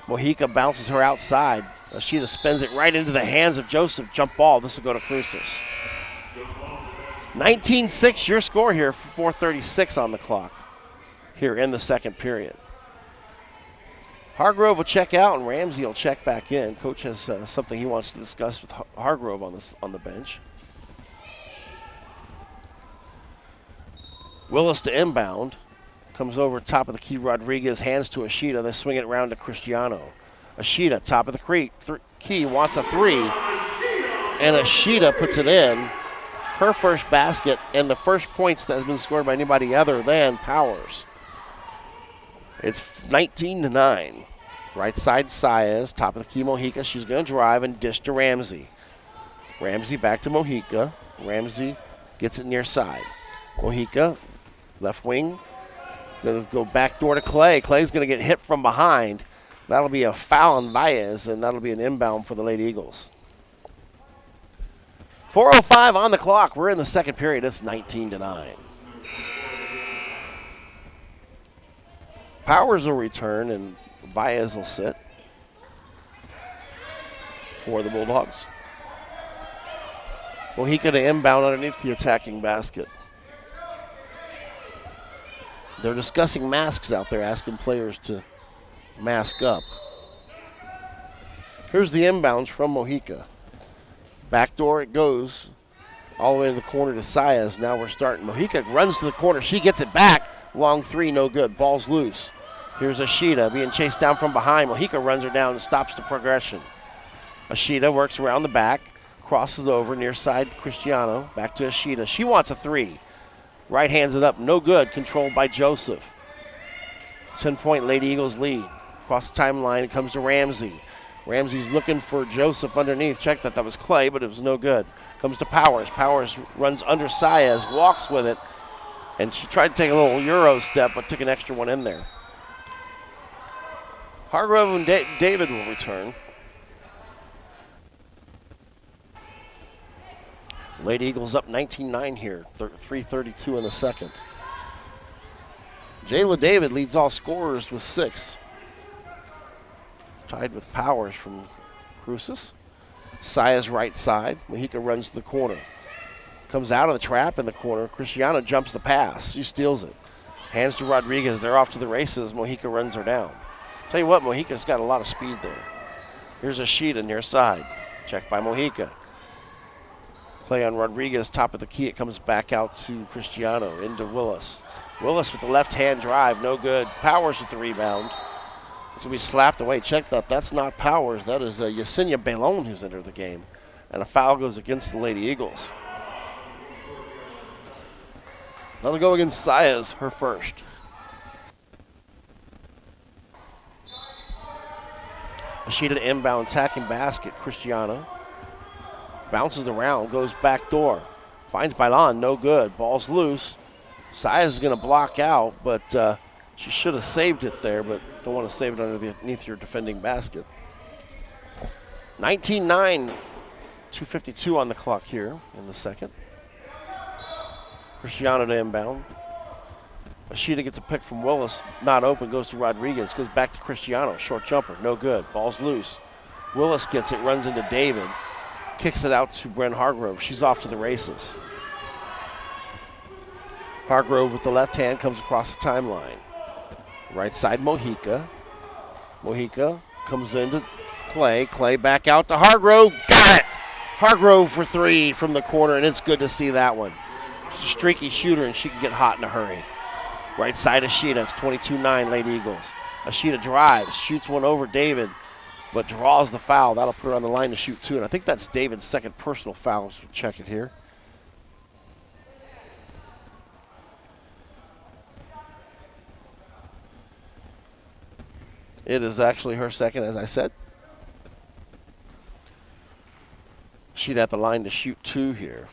Mojica bounces her outside. Ashita spins it right into the hands of Joseph. Jump ball. This will go to Cruces. 19-6 your score here for 4:36 on the clock here in the second period. Hargrove will check out and Ramsey will check back in. Coach has something he wants to discuss with Hargrove on the bench. Willis to inbound. Comes over top of the key. Rodriguez hands to Ashita. They swing it around to Cristiano. Ashita, top of the key, wants a 3. And Ashita puts it in. Her first basket and the first points that has been scored by anybody other than Powers. It's 19-9. Right side Saez, top of the key Mojica. She's going to drive and dish to Ramsey. Ramsey back to Mojica. Ramsey gets it near side. Mojica, left wing. Going to go back door to Clay. Clay's going to get hit from behind. That'll be a foul on Baez, and that'll be an inbound for the Lady Eagles. 4:05 on the clock. We're in the second period. It's 19-9. Powers will return, and Baez will sit for the Bulldogs. Mojica to inbound underneath the attacking basket. They're discussing masks out there, asking players to mask up. Here's the inbounds from Mojica. Backdoor it goes all the way to the corner to Saez. Now we're starting. Mojica runs to the corner. She gets it back. Long three, no good. Ball's loose. Here's Ashita being chased down from behind. Mojica runs her down and stops the progression. Ashita works around the back, crosses over near side Cristiano. Back to Ashita. She wants a three. Right hands it up. No good. Controlled by Joseph. 10-point Lady Eagles lead. Across the timeline, it comes to Ramsey. Ramsey's looking for Joseph underneath. Check that. That was Clay, but it was no good. Comes to Powers. Powers runs under Saez, walks with it, and she tried to take a little Euro step, but took an extra one in there. Hargrove and David will return. Lady Eagles up 19-9 here. 3:32 in the second. Jayla David leads all scorers with 6. Tied with Powers from Cruces. Saez right side. Mojica runs to the corner. Comes out of the trap in the corner. Cristiano jumps the pass. She steals it. Hands to Rodriguez. They're off to the races. Mojica runs her down. Tell you what, Mojica's got a lot of speed there. Here's Ashita near side. Check by Mojica. Play on Rodriguez, top of the key. It comes back out to Cristiano, into Willis. Willis with the left-hand drive, no good. Powers with the rebound. It's going to be slapped away. Check that. That's not Powers. That is Yesenia Belon who's entered the game. And a foul goes against the Lady Eagles. That'll go against Saez, her first. Ashita to inbound, attacking basket. Cristiano bounces around, goes back door. Finds Bailon, no good. Ball's loose. Saez is going to block out, but she should have saved it there, but don't want to save it underneath your defending basket. 19-9, 2:52 on the clock here in the second. Cristiano to inbound. Ashita gets a pick from Willis, not open, goes to Rodriguez, goes back to Cristiano, short jumper, no good. Ball's loose. Willis gets it, runs into David, kicks it out to Bren Hargrove. She's off to the races. Hargrove with the left hand comes across the timeline. Right side Mojica. Mojica comes into Clay. Clay back out to Hargrove. Got it! Hargrove for three from the corner, and it's good to see that one. She's a streaky shooter, and she can get hot in a hurry. Right side Ashita. It's 22-9 Lady Eagles. Ashita drives, shoots one over David, but draws the foul. That'll put her on the line to shoot two, and I think that's David's second personal foul. So check it here. It is actually her second, as I said. She'd at the line to shoot two here.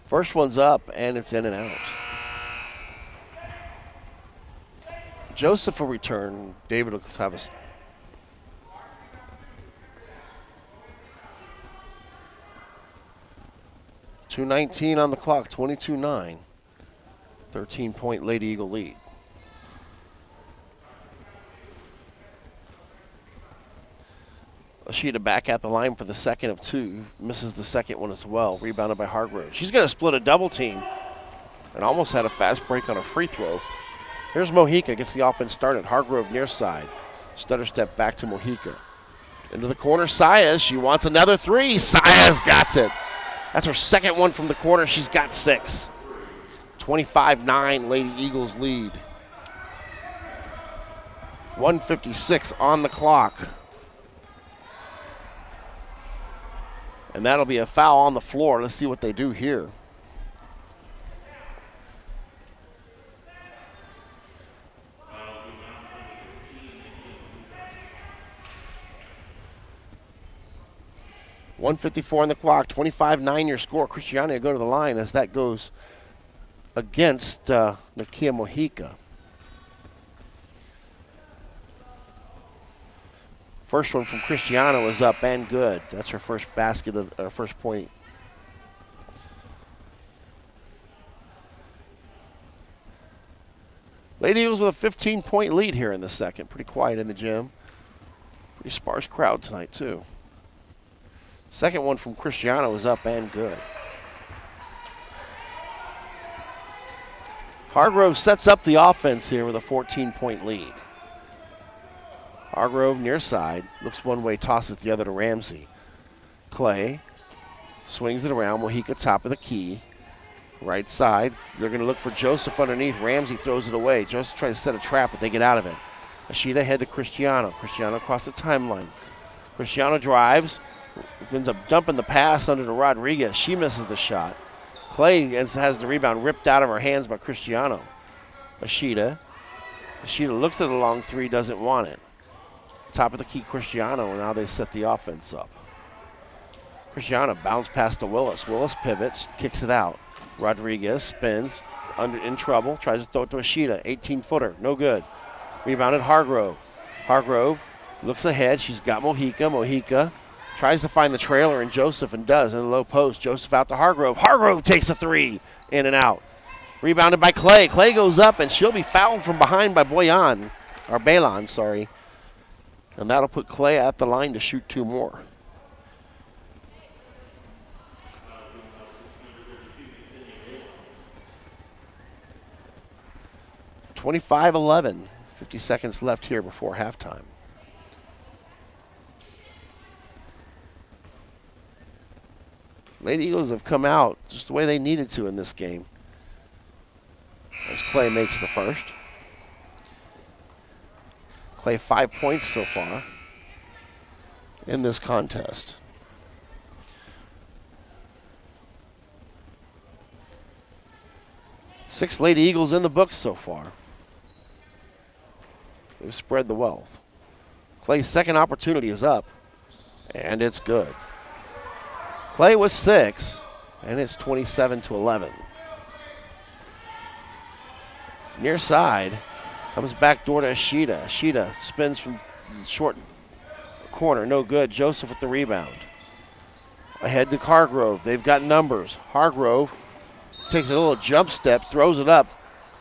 First one's up, and it's in and out. Joseph will return. David will have a... 2:19 on the clock, 22-9. 13-point Lady Eagle lead. Ashita back at the line for the second of two. Misses the second one as well. Rebounded by Hargrove. She's going to split a double team. And almost had a fast break on a free throw. Here's Mojica. Gets the offense started. Hargrove near side. Stutter step back to Mojica. Into the corner. Saez. She wants another three. Saez got it. That's her second one from the corner. She's got 6. 25-9 Lady Eagles lead. 1:56 on the clock. And that'll be a foul on the floor. Let's see what they do here. 1:54 on the clock. 25-9 your score. Cristiano go to the line as that goes against Nakia Mojica. First one from Cristiano is up and good. That's her first basket of her first point. Lady Eagles with a 15-point lead here in the second. Pretty quiet in the gym. Pretty sparse crowd tonight too. Second one from Cristiano is up and good. Hargrove sets up the offense here with a 14-point lead. Hargrove near side, looks one way, tosses the other to Ramsey. Clay swings it around, Mojica top of the key. Right side, they're going to look for Joseph underneath. Ramsey throws it away. Joseph tries to set a trap, but they get out of it. Ashita head to Cristiano. Cristiano across the timeline. Cristiano drives, ends up dumping the pass under to Rodriguez. She misses the shot. Clay has the rebound ripped out of her hands by Cristiano. Ashita looks at a long three, doesn't want it. Top of the key, Cristiano, and now they set the offense up. Cristiano bounce pass to Willis. Willis pivots, kicks it out. Rodriguez spins, in trouble, tries to throw it to Ashita. 18-footer, no good. Rebounded Hargrove. Hargrove looks ahead. She's got Mojica. Mojica tries to find the trailer, and Joseph, and does in the low post. Joseph out to Hargrove. Hargrove takes a three, in and out. Rebounded by Clay. Clay goes up, and she'll be fouled from behind by Balon, sorry. And that'll put Clay at the line to shoot two more. (25-11). 50 seconds left here before halftime. Lady Eagles have come out just the way they needed to in this game, as Clay makes the first. Clay 5 points so far in this contest. Six Lady Eagles in the books so far. They've spread the wealth. Clay's second opportunity is up, and it's good. Clay with 6, and it's 27-11. Near side, comes back door to Ashita. Ashita spins from the short corner, no good. Joseph with the rebound. Ahead to Hargrove. They've got numbers. Hargrove takes a little jump step, throws it up.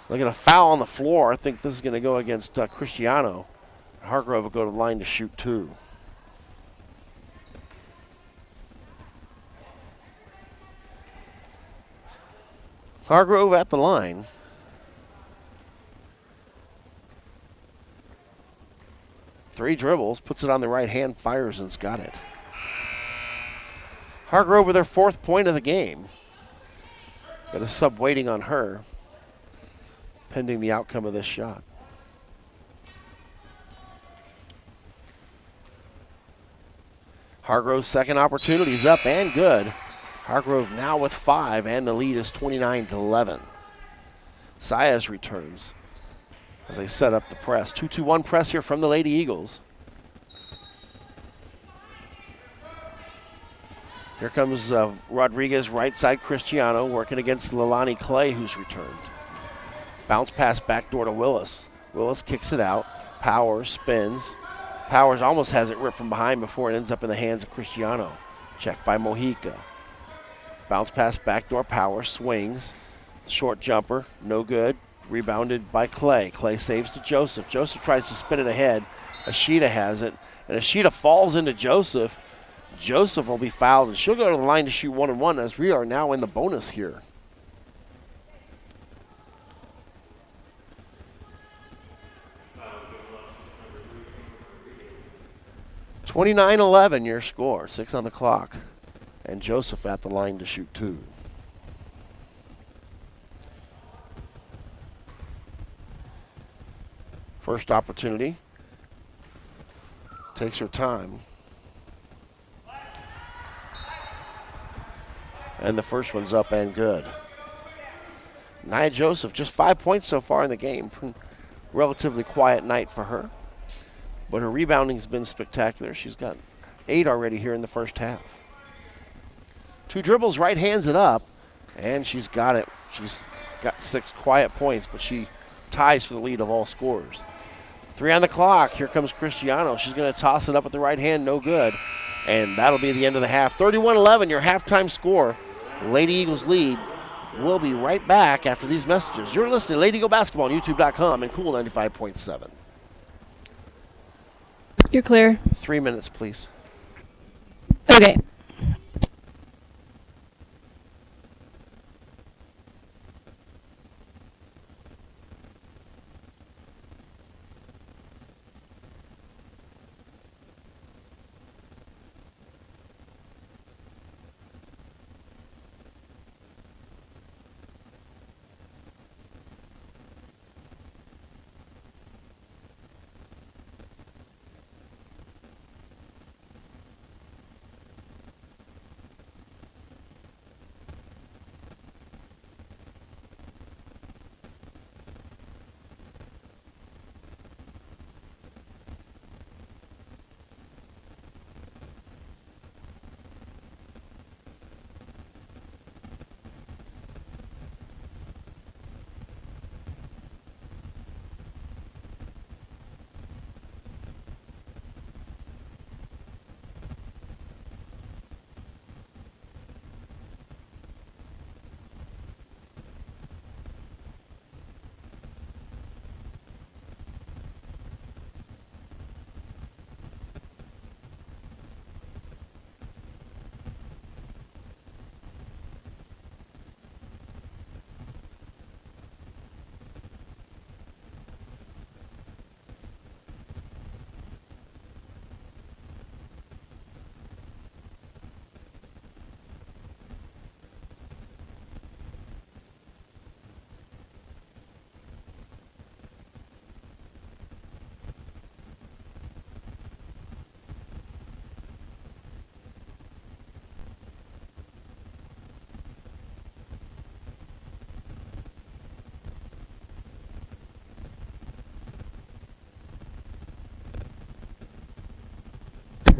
Look at a foul on the floor. I think this is going to go against Cristiano. Hargrove will go to the line to shoot two. Hargrove at the line. Three dribbles, puts it on the right hand, fires, and's got it. Hargrove with her 4th point of the game. Got a sub waiting on her, pending the outcome of this shot. Hargrove's second opportunity is up and good. Hargrove now with 5, and the lead is 29-11. Saez returns as they set up the press. 2-2-1 press here from the Lady Eagles. Here comes Rodriguez, right side Cristiano, working against Leilani Clay, who's returned. Bounce pass backdoor to Willis. Willis kicks it out. Powers spins. Powers almost has it ripped from behind before it ends up in the hands of Cristiano. Checked by Mojica. Bounce pass backdoor, Powers swings. Short jumper, no good. Rebounded by Clay. Clay saves to Joseph. Joseph tries to spin it ahead. Ashita has it, and Ashita falls into Joseph. Joseph will be fouled, and she'll go to the line to shoot 1-on-1 as we are now in the bonus here. (29-11) your score. 6 on the clock, and Joseph at the line to shoot two. First opportunity. Takes her time. And the first one's up and good. Nia Joseph, just 5 points so far in the game. Relatively quiet night for her. But her rebounding's been spectacular. She's got 8 already here in the first half. 2 dribbles, right hands it up, and she's got it. She's got 6 quiet points, but she ties for the lead of all scorers. 3 on the clock. Here comes Cristiano. She's going to toss it up with the right hand. No good. And that'll be the end of the half. 31-11, your halftime score. Lady Eagles lead. We'll be right back after these messages. You're listening to Lady Eagle Basketball on YouTube.com and Cool 95.7. You're clear. 3 minutes, please. Okay.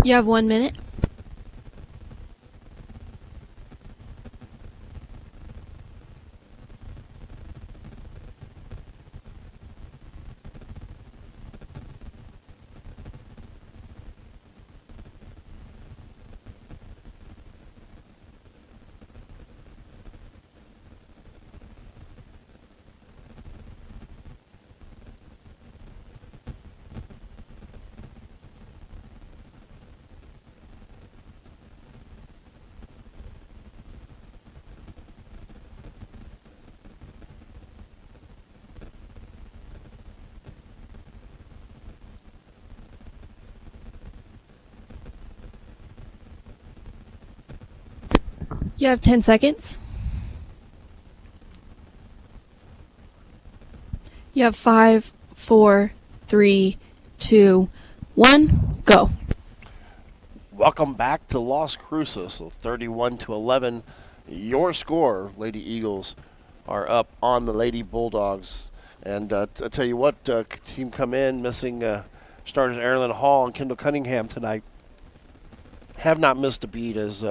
You have 1 minute. You have 10 seconds. You have 5, 4, 3, 2, 1, go. Welcome back to Las Cruces. So 31-11, your score. Lady Eagles are up on the Lady Bulldogs. And I tell you what, team come in missing starters Erilyn Hall and Kendall Cunningham tonight. Have not missed a beat as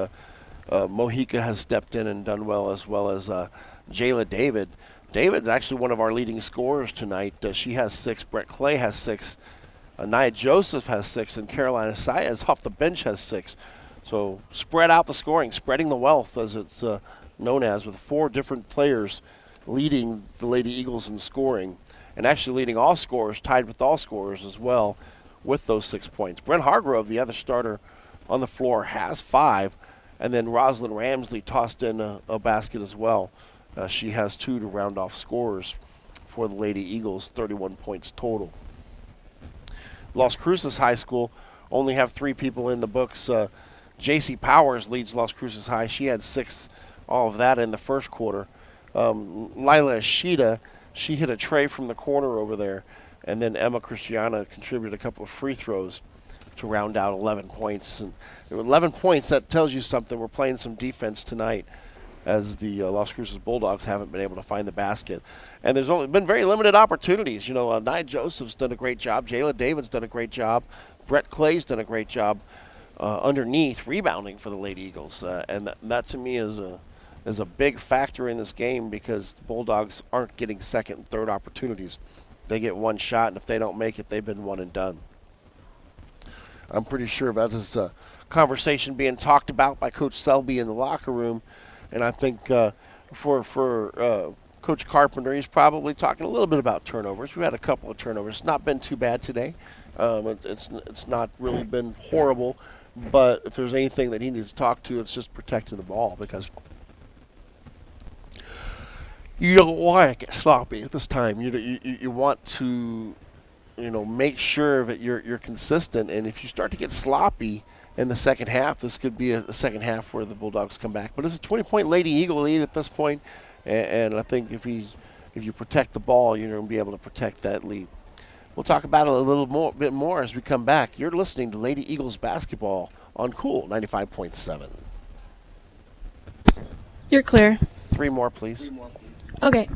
Mojica has stepped in and done well as Jayla David. David is actually one of our leading scorers tonight. She has 6. Brett Clay has 6. Nia Joseph has 6. And Carolina Saez off the bench has 6. So spread out the scoring, spreading the wealth as it's known as, with 4 different players leading the Lady Eagles in scoring. And actually leading all scorers, tied with all scorers as well with those 6 points. Brent Hargrove, the other starter on the floor, has 5. And then Rosalind Ramsley tossed in a basket as well. She has 2 to round off scorers for the Lady Eagles, 31 points total. Las Cruces High School only have 3 people in the books. J.C. Powers leads Las Cruces High. She had 6, all of that in the first quarter. Lila Ashita, she hit a tray from the corner over there. And then Emma Cristiana contributed a couple of free throws to round out 11 points. And 11 points, that tells you something. We're playing some defense tonight, as the Las Cruces Bulldogs haven't been able to find the basket. And there's only been very limited opportunities. You know, Nia Joseph's done a great job. Jayla David's done a great job. Brett Clay's done a great job. underneath rebounding for the Lady Eagles, and that to me is a big factor in this game because the Bulldogs aren't getting second and third opportunities. They get one shot, and if they don't make it, they've been one and done. I'm pretty sure that is a conversation being talked about by Coach Selby in the locker room, and I think for Coach Carpenter, he's probably talking a little bit about turnovers. We had a couple of turnovers. It's not been too bad today. It's not really been horrible, but if there's anything that he needs to talk to, it's just protecting the ball because you don't want to get sloppy at this time. You want to make sure that you're consistent, and if you start to get sloppy in the second half, this could be a second half where the Bulldogs come back. But it's a 20-point Lady Eagle lead at this point, and I think if you protect the ball, you're going to be able to protect that lead. We'll talk about it a little bit more as we come back. You're listening to Lady Eagles basketball on Cool 95.7. You're clear. Three more, please. Okay.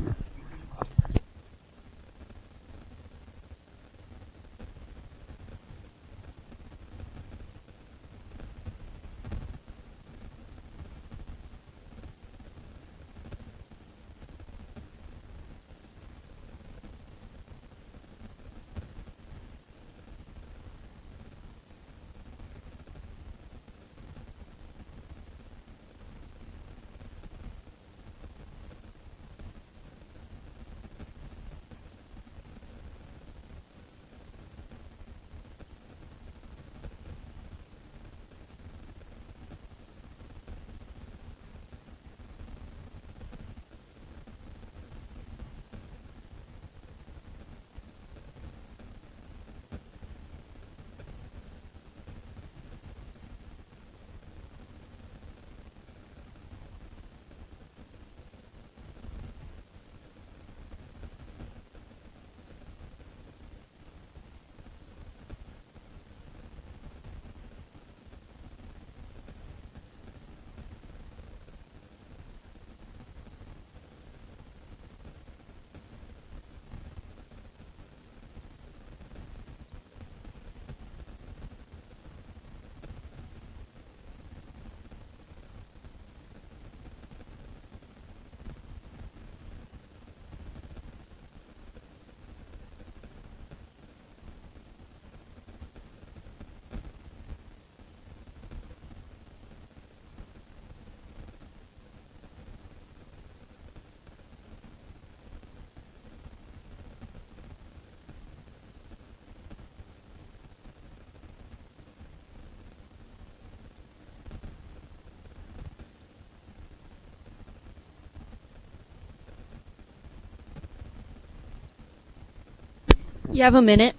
You have a minute.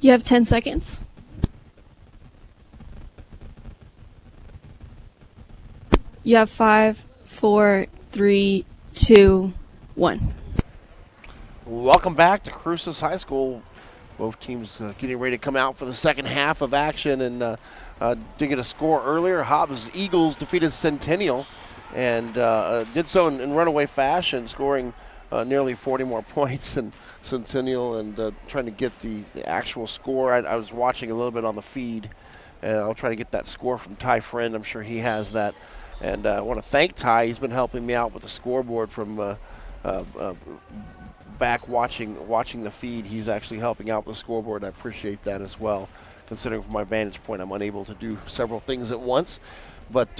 You have 10 seconds. You have 5, 4, 3, 2, 1. Welcome back to Cruces High School. Both teams getting ready to come out for the second half of action, and did get a score earlier. Hobbs Eagles defeated Centennial and did so in runaway fashion, scoring nearly 40 more points than Centennial, and trying to get the actual score. I was watching a little bit on the feed, and I'll try to get that score from Ty Friend. I'm sure he has that. And I want to thank Ty. He's been helping me out with the scoreboard from back watching the feed. He's actually helping out with the scoreboard, and I appreciate that as well, considering from my vantage point I'm unable to do several things at once. But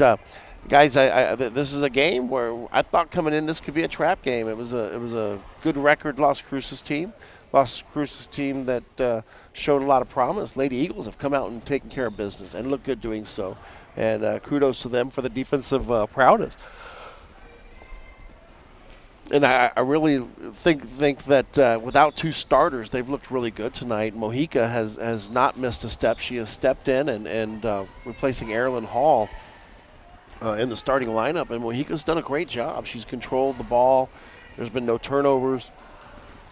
guys, this is a game where I thought coming in this could be a trap game. It was a good record Las Cruces team. Los Cruces team that showed a lot of promise. Lady Eagles have come out and taken care of business and look good doing so. And kudos to them for the defensive prowess. And I really think that without two starters, they've looked really good tonight. Mojica has not missed a step. She has stepped in and replacing Erilyn Hall in the starting lineup. And Mojica's done a great job. She's controlled the ball. There's been no turnovers.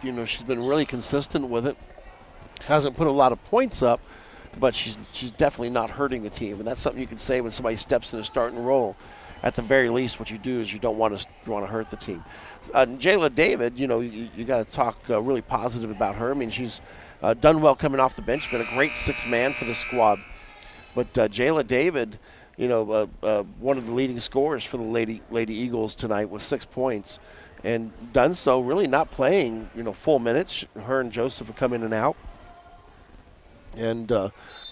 You know, she's been really consistent with it. Hasn't put a lot of points up, but she's definitely not hurting the team. And that's something you can say when somebody steps in a starting role. At the very least, what you do is you don't want to hurt the team. Jayla David, you know, you got to talk really positive about her. I mean, she's done well coming off the bench. She's been a great sixth man for the squad. But Jayla David, you know, one of the leading scorers for the Lady Eagles tonight with 6 points, and done so really not playing, you know, full minutes. Her and Joseph have come in and out. And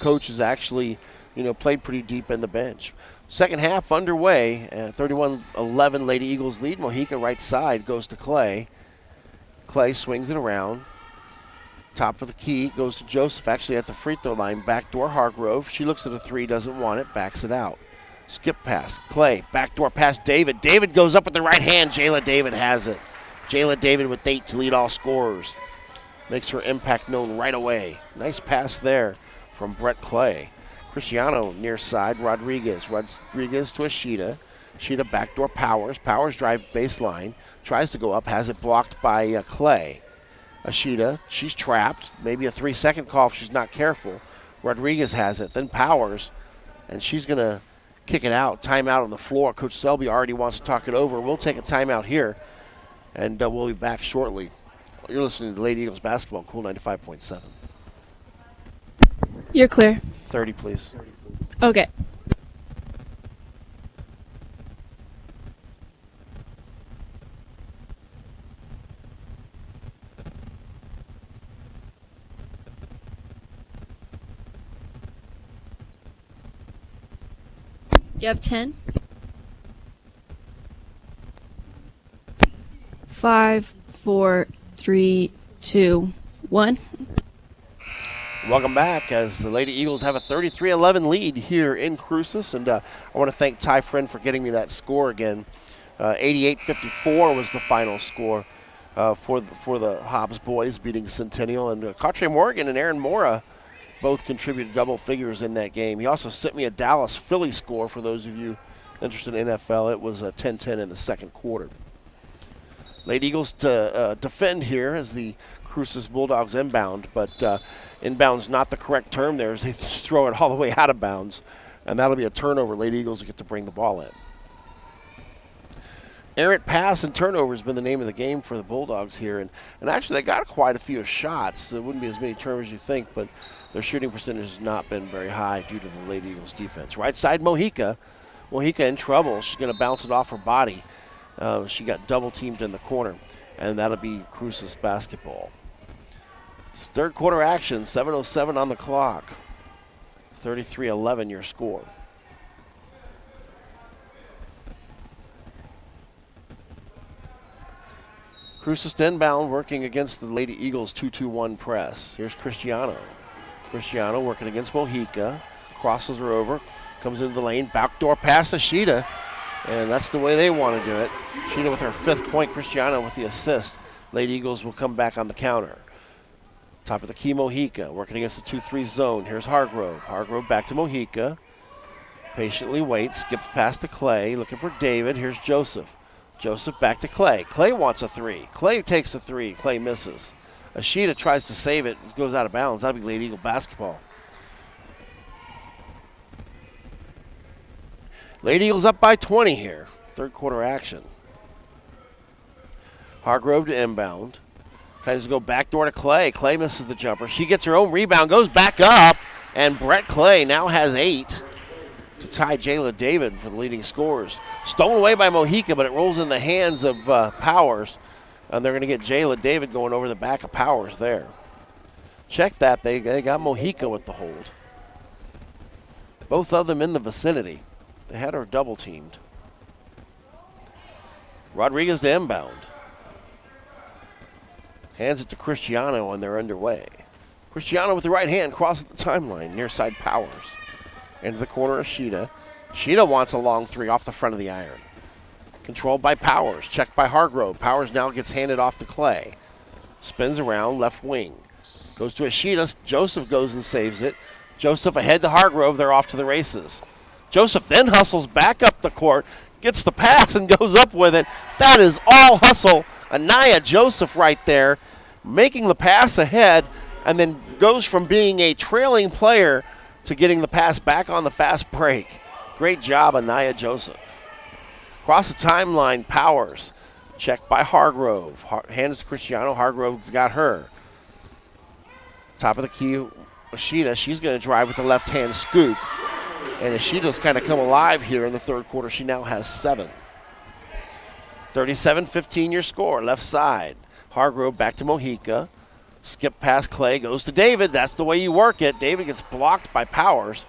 coach has actually, you know, played pretty deep in the bench. Second half underway, 31-11 Lady Eagles lead. Mojica right side goes to Clay. Clay swings it around. Top of the key goes to Joseph, actually at the free throw line. Backdoor Hargrove. She looks at a three, doesn't want it, backs it out. Skip pass. Clay, backdoor pass David. David goes up with the right hand. Jayla David has it. Jayla David with 8 to lead all scorers. Makes her impact known right away. Nice pass there from Brett Clay. Cristiano near side. Rodriguez. Rodriguez to Ashita. Ashita backdoor Powers. Powers drive baseline. Tries to go up. Has it blocked by Clay. Ashita. She's trapped. Maybe a 3-second call if she's not careful. Rodriguez has it. Then Powers. And she's going to kick it out. Timeout on the floor. Coach Selby already wants to talk it over. We'll take a timeout here. And we'll be back shortly. You're listening to Lady Eagles basketball on Cool 95.7. You're clear. 30, please. Okay. You have 10. 5, 4, 3, 2, 1. Welcome back as the Lady Eagles have a 33-11 lead here in Cruces. And I want to thank Ty Friend for getting me that score again. 88-54 was the final score for the Hobbs boys beating Centennial. And Cautre Morgan and Aaron Mora both contributed double figures in that game. He also sent me a Dallas Philly score for those of you interested in NFL. It was a 10-10 in the second quarter. Lady Eagles to defend here as the Cruces Bulldogs inbound, but inbound's not the correct term there as they throw it all the way out of bounds, and that'll be a turnover. Lady Eagles get to bring the ball in. Errant pass and turnover has been the name of the game for the Bulldogs here, and actually they got quite a few shots. There wouldn't be as many turnovers as you think, but their shooting percentage has not been very high due to the Lady Eagles defense. Right side Mojica. Mojica in trouble. She's going to bounce it off her body. She got double teamed in the corner, and that'll be Cruces basketball. It's third quarter action, 7:07 on the clock. 33-11 your score. Cruces inbound working against the Lady Eagles 2-2-1 press. Here's Cristiano. Cristiano working against Mojica. Crosses her over, comes into the lane, backdoor pass to Ashita. And that's the way they want to do it. Sheena with her 5th point, Cristiano with the assist. Lady Eagles will come back on the counter. Top of the key, Mojica, working against the 2-3 zone. Here's Hargrove. Hargrove back to Mojica. Patiently waits, skips past to Clay, looking for David. Here's Joseph. Joseph back to Clay. Clay wants a 3. Clay takes a 3. Clay misses. Ashita tries to save it. It goes out of bounds. That'll be Lady Eagle basketball. Lady Eagles up by 20 here. Third quarter action. Hargrove to inbound. Tries to go backdoor to Clay. Clay misses the jumper. She gets her own rebound, goes back up, and Brett Clay now has 8 to tie Jayla David for the leading scorers. Stolen away by Mojica, but it rolls in the hands of Powers, and they're going to get Jayla David going over the back of Powers there. Check that. They got Mojica with the hold. Both of them in the vicinity. They had her double teamed. Rodriguez to inbound. Hands it to Cristiano, and they're underway. Cristiano with the right hand crosses the timeline. Near side Powers. Into the corner of Sheeta. Sheeta wants a long three off the front of the iron. Controlled by Powers. Checked by Hargrove. Powers now gets handed off to Clay. Spins around left wing. Goes to Sheeta. Joseph goes and saves it. Joseph ahead to Hargrove. They're off to the races. Joseph then hustles back up the court. Gets the pass and goes up with it. That is all hustle. Anaya Joseph right there making the pass ahead, and then goes from being a trailing player to getting the pass back on the fast break. Great job, Anaya Joseph. Across the timeline, Powers. Checked by Hargrove. Hands to Cristiano. Hargrove's got her. Top of the key, Ashita. She's going to drive with the left-hand scoop. And Ashita's kind of come alive here in the third quarter. She now has 7. 37-15 your score. Left side. Hargrove back to Mojica. Skip past Clay. Goes to David. That's the way you work it. David gets blocked by Powers.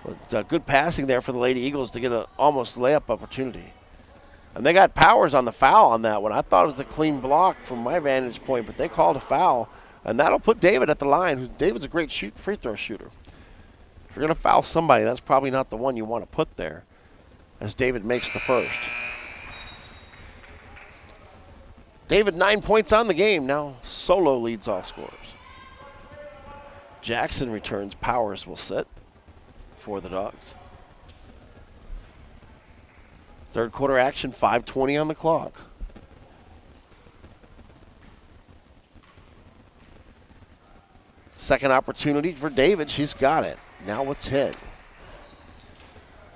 But good passing there for the Lady Eagles to get an almost layup opportunity. And they got Powers on the foul on that one. I thought it was a clean block from my vantage point, but they called a foul. And that'll put David at the line. David's a great free throw shooter. If you're going to foul somebody, that's probably not the one you want to put there, as David makes the first. David, 9 points on the game. Now solo leads all scorers. Jackson returns. Powers will sit for the Dogs. Third quarter action, 5:20 on the clock. Second opportunity for David. She's got it. Now with 10.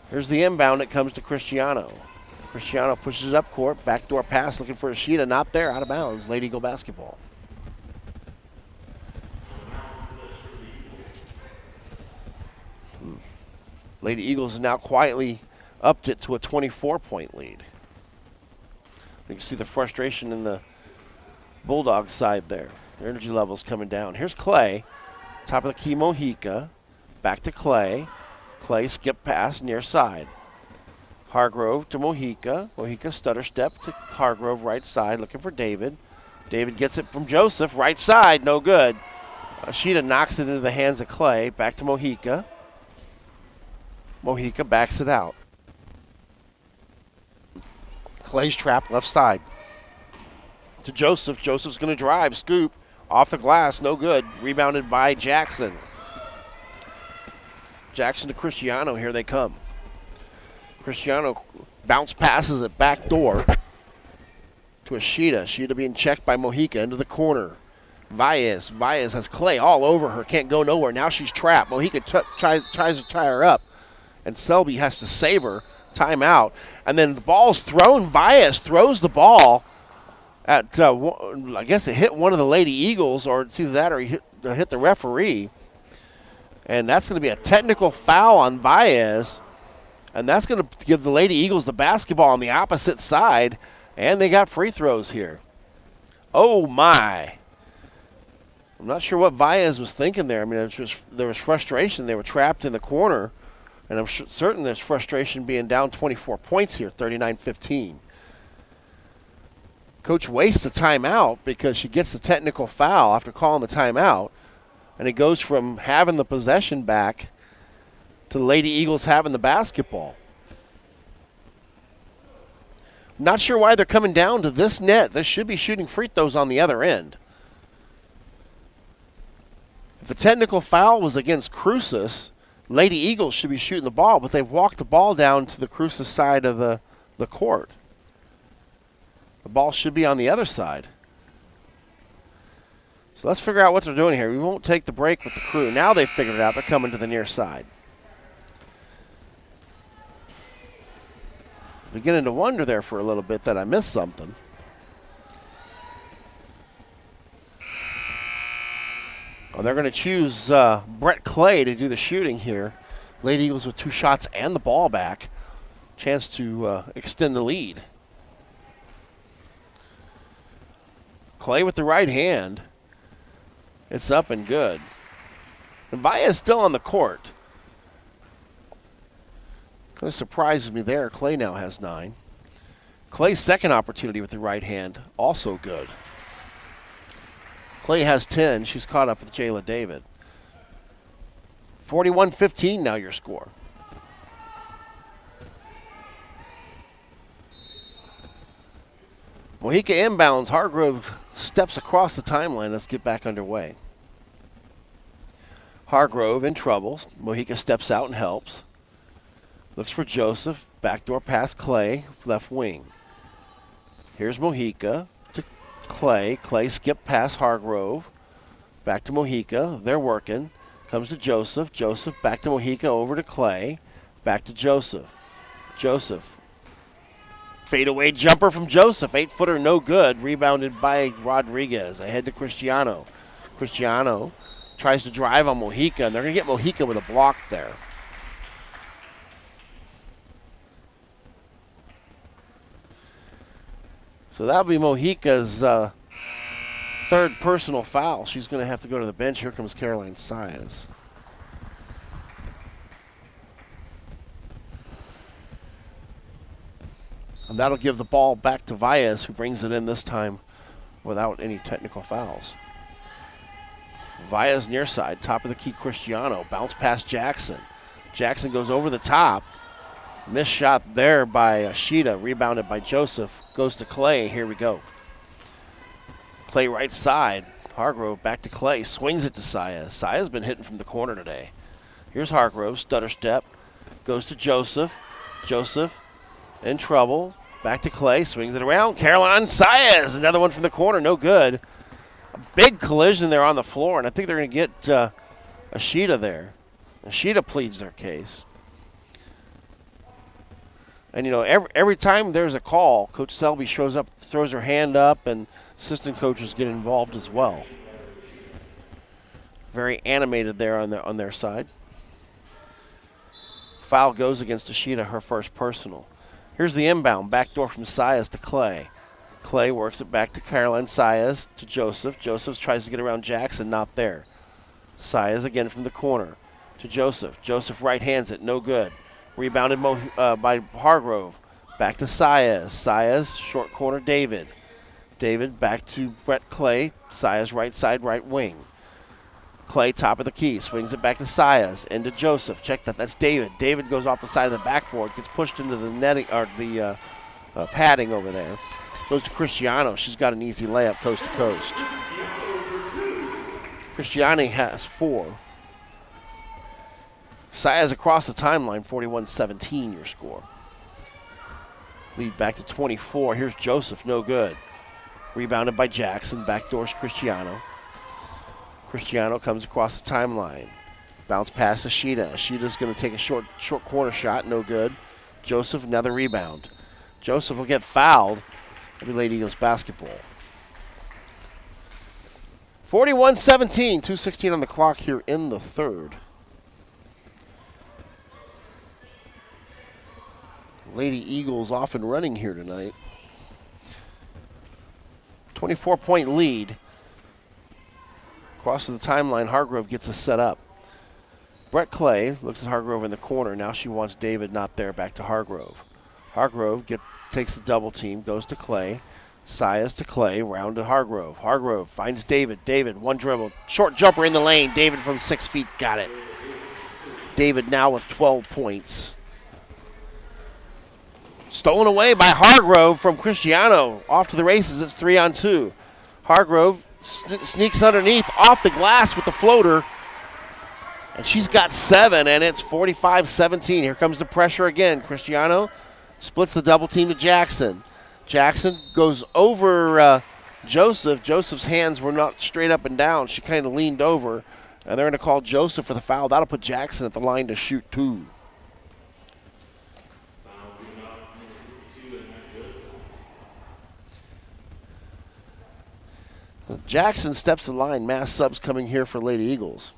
Here's the inbound. It comes to Cristiano. Cristiano pushes it up court. Backdoor pass looking for Ashita. Not there. Out of bounds. Lady Eagle basketball. Lady Eagles have now quietly upped it to a 24-point lead. You can see the frustration in the Bulldogs side there. Their energy level's coming down. Here's Clay. Top of the key, Mojica. Back to Clay. Clay skip pass near side. Hargrove to Mojica. Mojica stutter step to Hargrove right side looking for David. David gets it from Joseph right side. No good. Ashita knocks it into the hands of Clay. Back to Mojica. Mojica backs it out. Clay's trap left side. To Joseph. Joseph's going to drive. Scoop. Off the glass. No good. Rebounded by Jackson. Jackson to Cristiano. Here they come. Cristiano bounce passes it back door to Ashita. Ashita being checked by Mojica into the corner. Valles has Clay all over her. Can't go nowhere. Now she's trapped. Mojica tries to tie her up. And Selby has to save her. Timeout. And then the ball's thrown. Valles throws the ball at, I guess it hit one of the Lady Eagles, or it's either that or he hit the referee. And that's going to be a technical foul on Valles. And that's going to give the Lady Eagles the basketball on the opposite side. And they got free throws here. Oh, my. I'm not sure what Valles was thinking there. I mean, there was frustration. They were trapped in the corner. And I'm certain there's frustration being down 24 points here, 39-15. Coach wastes a timeout because she gets the technical foul after calling the timeout. And it goes from having the possession back to the Lady Eagles having the basketball. Not sure why they're coming down to this net. They should be shooting free throws on the other end. If the technical foul was against Cruces, Lady Eagles should be shooting the ball, but they've walked the ball down to the Cruces side of the court. The ball should be on the other side. So let's figure out what they're doing here. We won't take the break with the crew. Now they've figured it out. They're coming to the near side. Beginning to wonder there for a little bit that I missed something. Well, they're going to choose Brett Clay to do the shooting here. Lady Eagles with 2 shots and the ball back. Chance to extend the lead. Clay with the right hand. It's up and good. And Valla's still on the court. Kind of surprises me there. Clay now has 9. Clay's second opportunity with the right hand, also good. Clay has 10. She's caught up with Jayla David. 41-15 now your score. Mojica inbounds. Hargrove steps across the timeline. Let's get back underway. Hargrove in trouble. Mojica steps out and helps. Looks for Joseph. Backdoor pass Clay, left wing. Here's Mojica to Clay. Clay skip past Hargrove. Back to Mojica. They're working. Comes to Joseph. Joseph back to Mojica, over to Clay. Back to Joseph. Joseph. Fadeaway jumper from Joseph. 8-footer, no good. Rebounded by Rodriguez. Ahead to Cristiano. Cristiano tries to drive on Mojica, and they're going to get Mojica with a block there. So that'll be Mojica's third personal foul. She's going to have to go to the bench. Here comes Caroline Saez. And that'll give the ball back to Valles, who brings it in this time without any technical fouls. Valles near side, top of the key, Cristiano. Bounce past Jackson. Jackson goes over the top. Missed shot there by Ashita, rebounded by Joseph. Goes to Clay. Here we go. Clay right side. Hargrove back to Clay. Swings it to Saez. Saez been hitting from the corner today. Here's Hargrove. Stutter step. Goes to Joseph. Joseph in trouble. Back to Clay. Swings it around. Caroline Saez. Another one from the corner. No good. A big collision there on the floor, and I think they're going to get Ashita there. Ashita pleads their case. And, you know, every time there's a call, Coach Selby shows up, throws her hand up, and assistant coaches get involved as well. Very animated there on their side. Foul goes against Ashita, her first personal. Here's the inbound, backdoor from Saez to Clay. Clay works it back to Caroline Saez to Joseph. Joseph tries to get around Jackson, not there. Saez again from the corner to Joseph. Joseph right hands it, no good. Rebounded by Hargrove. Back to Saez. Saez, short corner, David. David back to Brett Clay. Saez right side, right wing. Clay top of the key. Swings it back to Saez. Into Joseph. Check that. That's David. David goes off the side of the backboard. Gets pushed into the netting, or the padding over there. Goes to Cristiano. She's got an easy layup coast to coast. Cristiano has 4. Saez across the timeline, 41-17 your score. Lead back to 24. Here's Joseph, no good. Rebounded by Jackson, backdoors Cristiano. Cristiano comes across the timeline. Bounce pass to Ashita. Ashita's going to take a short corner shot, no good. Joseph, another rebound. Joseph will get fouled. It'll be Lady Eagles basketball. 41-17, 2:16 on the clock here in the third. Lady Eagles off and running here tonight. 24-point lead. Across to the timeline, Hargrove gets us set up. Brett Clay looks at Hargrove in the corner. Now she wants David not there, back to Hargrove. Hargrove takes the double team, goes to Clay. Saez to Clay, round to Hargrove. Hargrove finds David. David, one dribble. Short jumper in the lane. David from 6 feet, got it. David now with 12 points. Stolen away by Hargrove from Cristiano. Off to the races, it's 3-on-2. Hargrove sneaks underneath, off the glass with the floater. And she's got 7, and it's 45-17. Here comes the pressure again. Cristiano splits the double team to Jackson. Jackson goes over Joseph. Joseph's hands were not straight up and down. She kind of leaned over, and they're going to call Joseph for the foul. That'll put Jackson at the line to shoot 2. Jackson steps to the line. Mass subs coming here for Lady Eagles.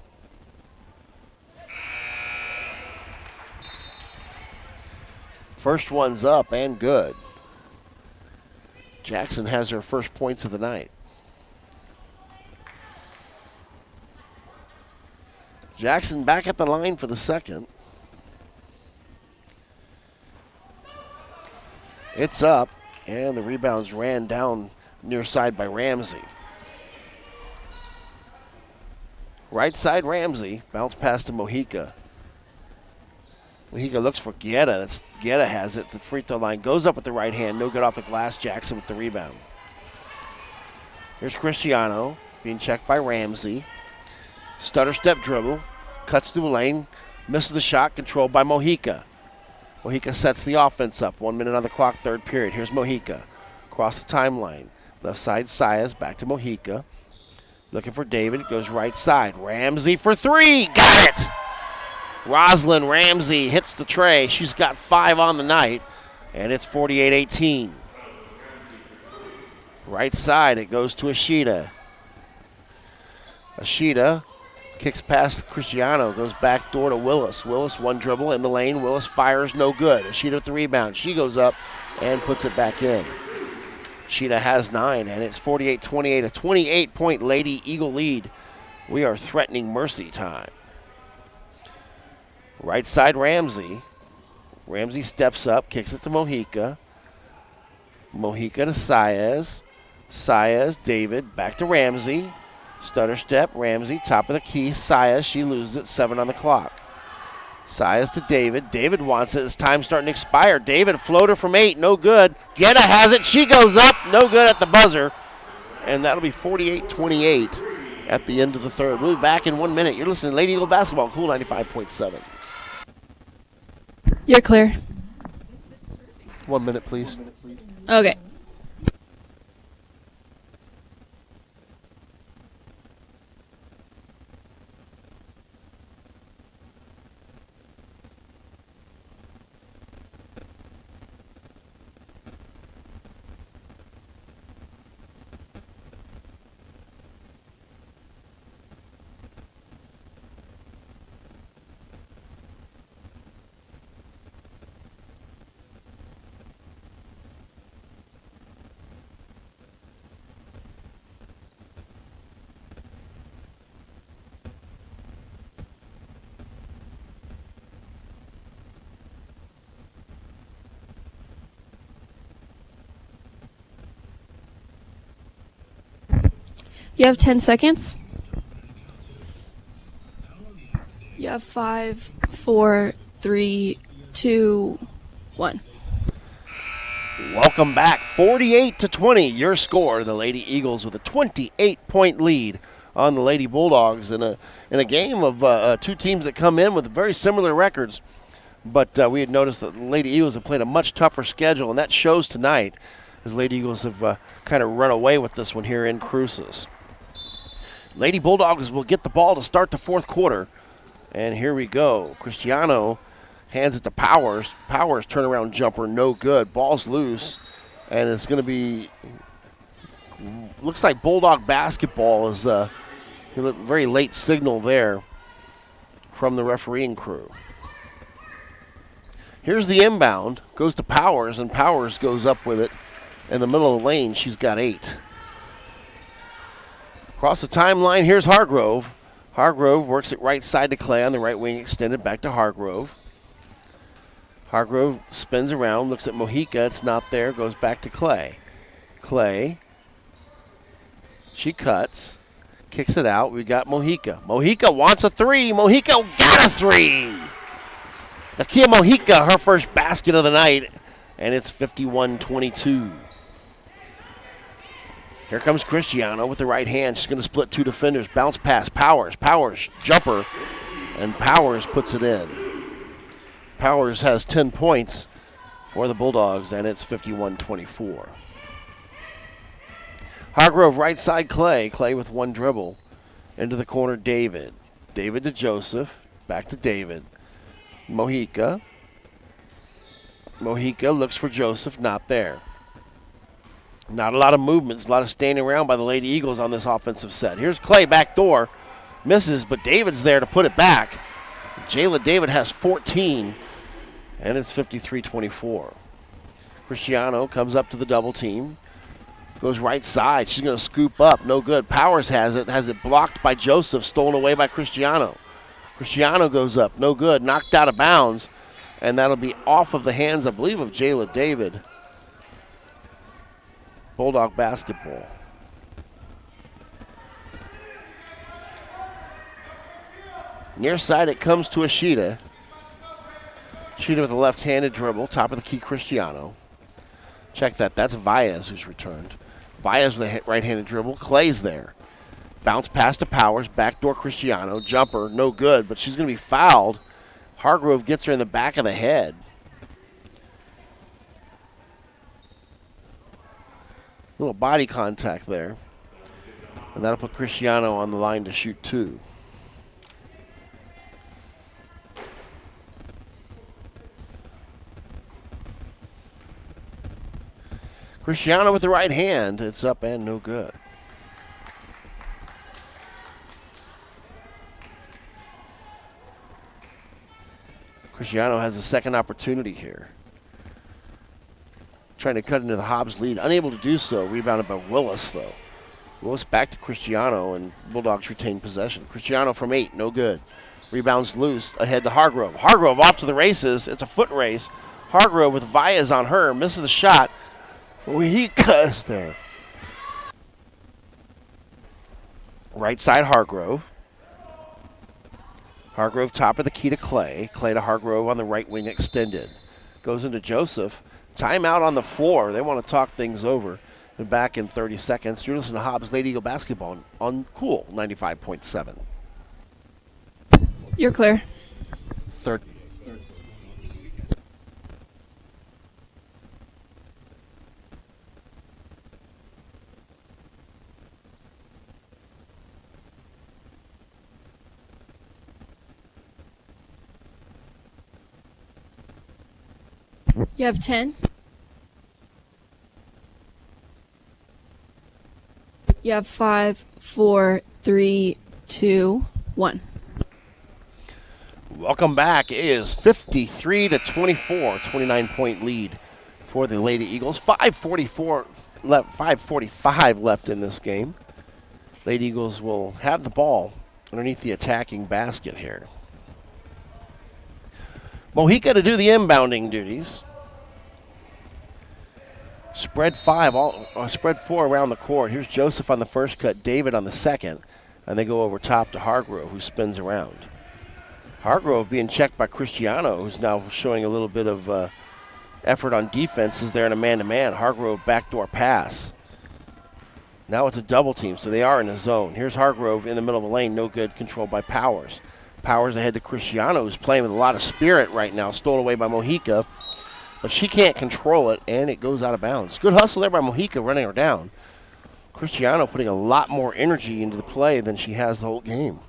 First one's up and good. Jackson has her first points of the night. Jackson back at the line for the second. It's up, and the rebounds ran down near side by Ramsey. Right side Ramsey. Bounce pass to Mojica. Mojica looks for Guetta. Guetta has it. The free throw line goes up with the right hand. No good off the glass. Jackson with the rebound. Here's Cristiano being checked by Ramsey. Stutter step dribble. Cuts through the lane. Misses the shot. Controlled by Mojica. Mojica sets the offense up. 1 minute on the clock, third period. Here's Mojica. Across the timeline. Left side Saez. Back to Mojica. Looking for David. Goes right side. Ramsey for three. Got it! Rosalind Ramsey hits the tray. She's got 5 on the night. And it's 48-18. Right side. It goes to Ashita. Ashita kicks past Cristiano, goes back door to Willis. Willis, one dribble in the lane. Willis fires, no good. Ashita with the rebound. She goes up and puts it back in. Ashita has 9, and it's 48-28, a 28-point Lady Eagle lead. We are threatening mercy time. Right side Ramsey. Ramsey steps up, kicks it to Mojica. Mojica to Saez. Saez, David, back to Ramsey. Stutter step, Ramsey, top of the key. Saez, she loses it, 7 on the clock. Saez to David. David wants it. It's time starting to expire. David, floater from 8, no good. Guetta has it. She goes up, no good at the buzzer. And that'll be 48-28 at the end of the third. We'll be back in 1 minute. You're listening to Lady Eagle Basketball on Cool 95.7. You're clear. 1 minute, please. Okay. You have 10 seconds. You have 5, 4, 3, 2, 1. Welcome back. 48-20, your score. The Lady Eagles with a 28-point lead on the Lady Bulldogs in a game of two teams that come in with very similar records. But we had noticed that the Lady Eagles have played a much tougher schedule, and that shows tonight as Lady Eagles have kind of run away with this one here in Cruces. Lady Bulldogs will get the ball to start the fourth quarter. And here we go. Cristiano hands it to Powers. Powers turnaround jumper, no good. Ball's loose. And it's going to be, looks like Bulldog basketball is a very late signal there from the refereeing crew. Here's the inbound. Goes to Powers, and Powers goes up with it in the middle of the lane. She's got 8. Across the timeline, here's Hargrove. Hargrove works it right side to Clay on the right wing, extended back to Hargrove. Hargrove spins around, looks at Mojica. It's not there, goes back to Clay. Clay, she cuts, kicks it out. We got Mojica. Mojica wants a 3. Mojica got a 3. Nakia Mojica, her first basket of the night, and it's 51-22. Here comes Cristiano with the right hand. She's going to split 2 defenders. Bounce pass, Powers. Powers, jumper, and Powers puts it in. Powers has 10 points for the Bulldogs, and it's 51-24. Hargrove right side Clay. Clay with one dribble. Into the corner, David. David to Joseph. Back to David. Mojica. Mojica looks for Joseph. Not there. Not a lot of movements, a lot of standing around by the Lady Eagles on this offensive set. Here's Clay back door. Misses, but David's there to put it back. Jayla David has 14, and it's 53-24. Cristiano comes up to the double team. Goes right side. She's going to scoop up. No good. Powers has it blocked by Joseph, stolen away by Cristiano. Cristiano goes up. No good. Knocked out of bounds, and that'll be off of the hands, I believe, of Jayla David. Bulldog basketball. Near side it comes to Ashita. Ashita with a left-handed dribble. Top of the key, Cristiano. Check that. That's Valles who's returned. Valles with a right-handed dribble. Clay's there. Bounce pass to Powers. Backdoor Cristiano. Jumper. No good, but she's going to be fouled. Hargrove gets her in the back of the head. Little body contact there. And that'll put Cristiano on the line to shoot 2. Cristiano with the right hand. It's up and no good. Cristiano has a second opportunity here. Trying to cut into the Hobbs lead. Unable to do so. Rebounded by Willis, though. Willis back to Cristiano, and Bulldogs retain possession. Cristiano from 8. No good. Rebounds loose. Ahead to Hargrove. Hargrove off to the races. It's a foot race. Hargrove with Valles on her. Misses the shot. He cuts there. Right side, Hargrove. Hargrove top of the key to Clay. Clay to Hargrove on the right wing extended. Goes into Joseph. Timeout on the floor. They want to talk things over. They're back in 30 seconds. You're listening to Hobbs Lady Eagle Basketball on Cool 95.7. You're clear. Third. You have 10. You have 5, 4, 3, 2, 1. Welcome back. It is 53 to 24, 29-point lead for the Lady Eagles. 5:45 left in this game. Lady Eagles will have the ball underneath the attacking basket here. Mojica to do the inbounding duties. Spread 4 around the court. Here's Joseph on the first cut, David on the second, and they go over top to Hargrove, who spins around. Hargrove being checked by Cristiano, who's now showing a little bit of effort on defense, is there in a man-to-man. Hargrove backdoor pass. Now it's a double team, so they are in a zone. Here's Hargrove in the middle of the lane, no good, controlled by Powers. Powers ahead to Cristiano, who's playing with a lot of spirit right now, stolen away by Mojica. But she can't control it, and it goes out of bounds. Good hustle there by Mojica, running her down. Cristiano putting a lot more energy into the play than she has the whole game.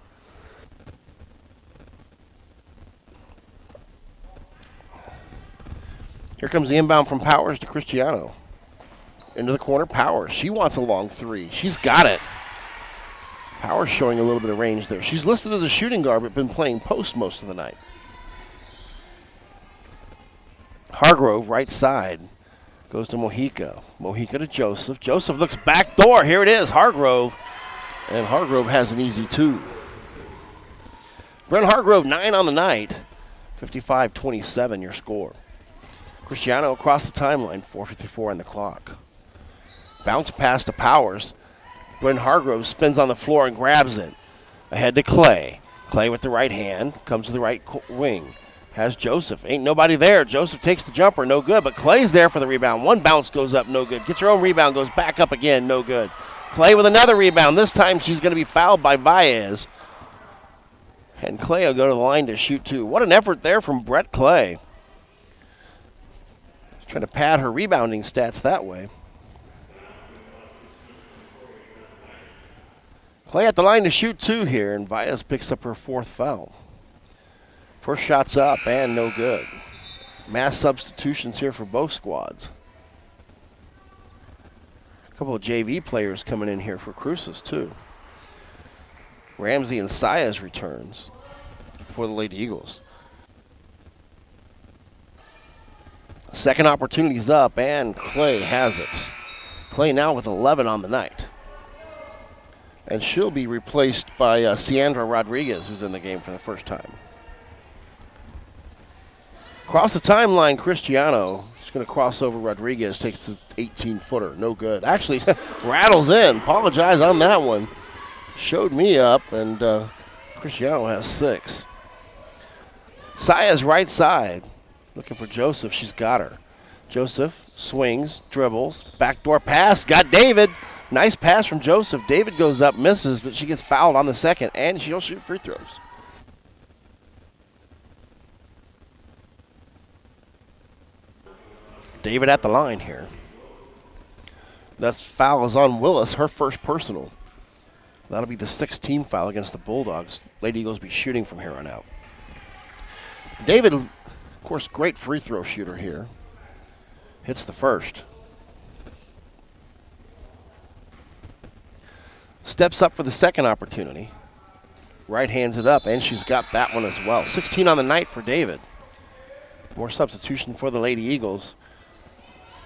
Here comes the inbound from Powers to Cristiano. Into the corner, Powers. She wants a long 3. She's got it. Powers showing a little bit of range there. She's listed as a shooting guard, but been playing post most of the night. Hargrove, right side, goes to Mojica. Mojica to Joseph. Joseph looks back door. Here it is, Hargrove. And Hargrove has an easy 2. Brent Hargrove, 9 on the night. 55-27 your score. Cristiano across the timeline, 4:54 on the clock. Bounce pass to Powers. Brent Hargrove spins on the floor and grabs it. Ahead to Clay. Clay with the right hand, comes to the right wing. Has Joseph. Ain't nobody there. Joseph takes the jumper, no good, but Clay's there for the rebound. One bounce goes up, no good. Gets her own rebound, goes back up again, no good. Clay with another rebound. This time she's going to be fouled by Valles. And Clay will go to the line to shoot 2. What an effort there from Brett Clay. Trying to pad her rebounding stats that way. Clay at the line to shoot 2 here, and Valles picks up her 4th foul. First shot's up and no good. Mass substitutions here for both squads. A couple of JV players coming in here for Cruces too. Ramsey and Sayas returns for the Lady Eagles. Second opportunity's up and Clay has it. Clay now with 11 on the night. And she'll be replaced by Ciandra Rodriguez, who's in the game for the first time. Across the timeline, Cristiano is going to cross over Rodriguez, takes the 18-footer, no good. Actually, rattles in. Apologize on that one. Showed me up, and Cristiano has 6. Saya's right side. Looking for Joseph. She's got her. Joseph swings, dribbles, backdoor pass. Got David. Nice pass from Joseph. David goes up, misses, but she gets fouled on the second, and she'll shoot free throws. David at the line here. That foul is on Willis, her first personal. That'll be the 6th team foul against the Bulldogs. Lady Eagles be shooting from here on out. David, of course, great free throw shooter here. Hits the first. Steps up for the second opportunity. Right hands it up, and she's got that one as well. 16 on the night for David. More substitution for the Lady Eagles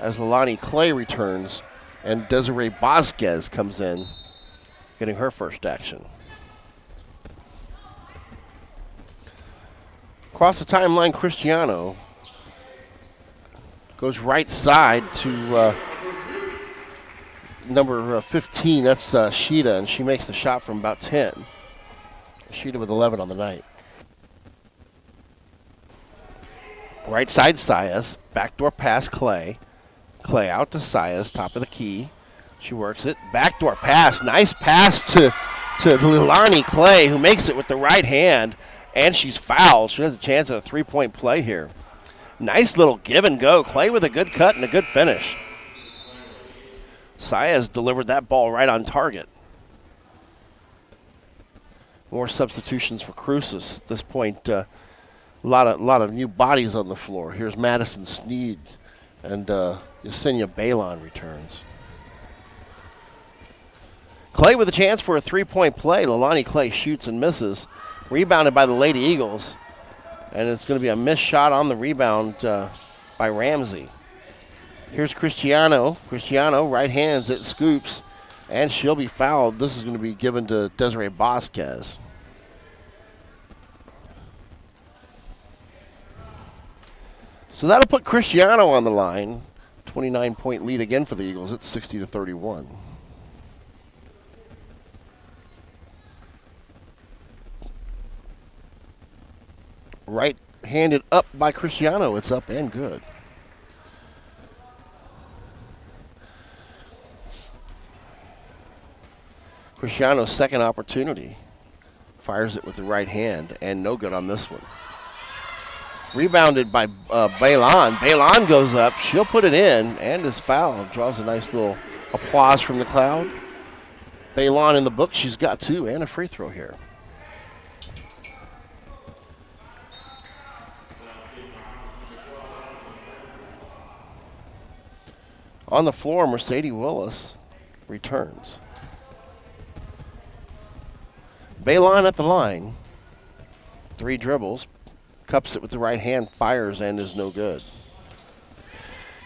as Leilani Clay returns, and Desiree Vasquez comes in, getting her first action. Across the timeline, Cristiano goes right side to number 15. That's Sheeta, and she makes the shot from about 10. Sheeta with 11 on the night. Right side, Sayas. Backdoor pass, Clay. Clay out to Sayas, top of the key. She works it. Backdoor pass. Nice pass to Leilani Clay, who makes it with the right hand. And she's fouled. She has a chance at a three-point play here. Nice little give and go. Clay with a good cut and a good finish. Sayas delivered that ball right on target. More substitutions for Cruces. At this point, a lot of new bodies on the floor. Here's Madison Sneed, and Yesenia Balon returns. Clay with a chance for a three-point play. Leilani Clay shoots and misses. Rebounded by the Lady Eagles. And it's going to be a missed shot on the rebound by Ramsey. Here's Cristiano. Cristiano right hands it, scoops, and she'll be fouled. This is going to be given to Desiree Vasquez. So that'll put Cristiano on the line. 29-point lead again for the Eagles. It's 60-31. Right-handed up by Cristiano. It's up and good. Cristiano's second opportunity. Fires it with the right hand, and no good on this one. Rebounded by Balon. Balon goes up. She'll put it in, and is fouled. Draws a nice little applause from the crowd. Balon in the book. She's got 2 and a free throw here. On the floor, Mercedes Willis returns. Balon at the line. 3 dribbles. Cups it with the right hand, fires, and is no good.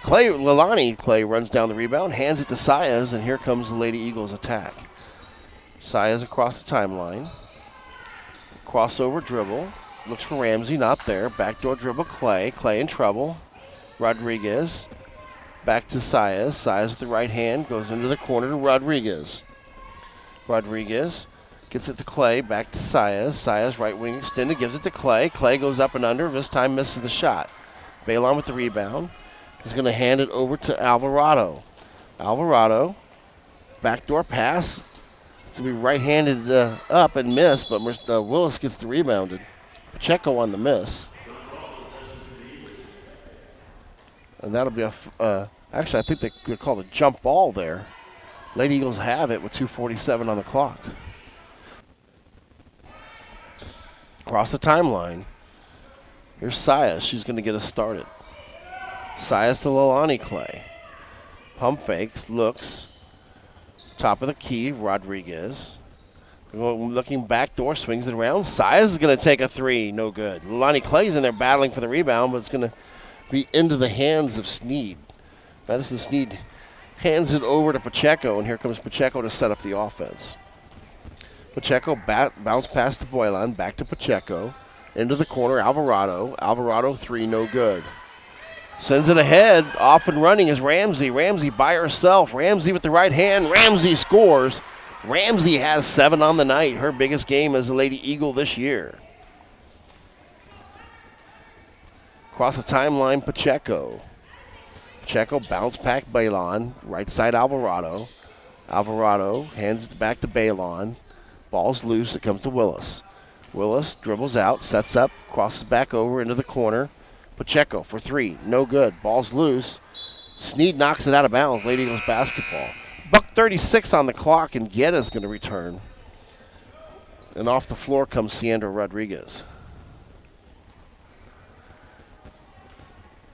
Leilani Clay runs down the rebound, hands it to Sayas, and here comes the Lady Eagles attack. Sayas across the timeline. Crossover dribble. Looks for Ramsey, not there. Backdoor dribble, Clay. Clay in trouble. Rodriguez. Back to Sayas. Sayas with the right hand, goes into the corner to Rodriguez. Rodriguez gets it to Clay, back to Sayas. Sayas right wing extended, gives it to Clay. Clay goes up and under, this time misses the shot. Balon with the rebound. He's going to hand it over to Alvarado. Alvarado, backdoor pass. It's going to be right-handed up and miss, but Willis gets the rebounded. Pacheco on the miss. And that'll be actually, I think they called a jump ball there. Lady Eagles have it with 2:47 on the clock. Across the timeline, here's Sayas. She's going to get us started. Sayas to Leilani Clay. Pump fakes, looks. Top of the key, Rodriguez. Looking backdoor, swings it around. Sayas is going to take a 3, no good. Leilani Clay's in there battling for the rebound, but it's going to be into the hands of Sneed. Madison Sneed hands it over to Pacheco, and here comes Pacheco to set up the offense. Pacheco bounce past to Boylan, back to Pacheco. Into the corner, Alvarado. Alvarado 3, no good. Sends it ahead, off and running is Ramsey. Ramsey by herself. Ramsey with the right hand. Ramsey scores. Ramsey has 7 on the night, her biggest game as a Lady Eagle this year. Across the timeline, Pacheco. Pacheco bounce back Balon, right side Alvarado. Alvarado hands it back to Balon. Ball's loose, it comes to Willis. Willis dribbles out, sets up, crosses back over into the corner. Pacheco for 3, no good. Ball's loose. Sneed knocks it out of bounds. Lady Eagles basketball. $1:36 on the clock, and Guetta's going to return. And off the floor comes Sandra Rodriguez.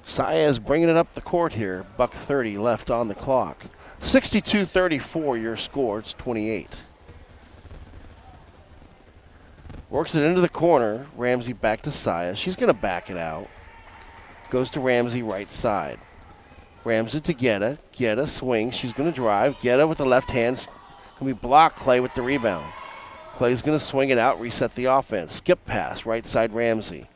Saez bringing it up the court here. $1:30 left on the clock. 62-34 your score. It's 28. Works it into the corner. Ramsey back to Saez. She's going to back it out. Goes to Ramsey right side. Ramsey to Guetta. Guetta swings. She's going to drive. Guetta with the left hand. Going to be blocked. Clay with the rebound. Clay's going to swing it out, reset the offense. Skip pass, right side Ramsey.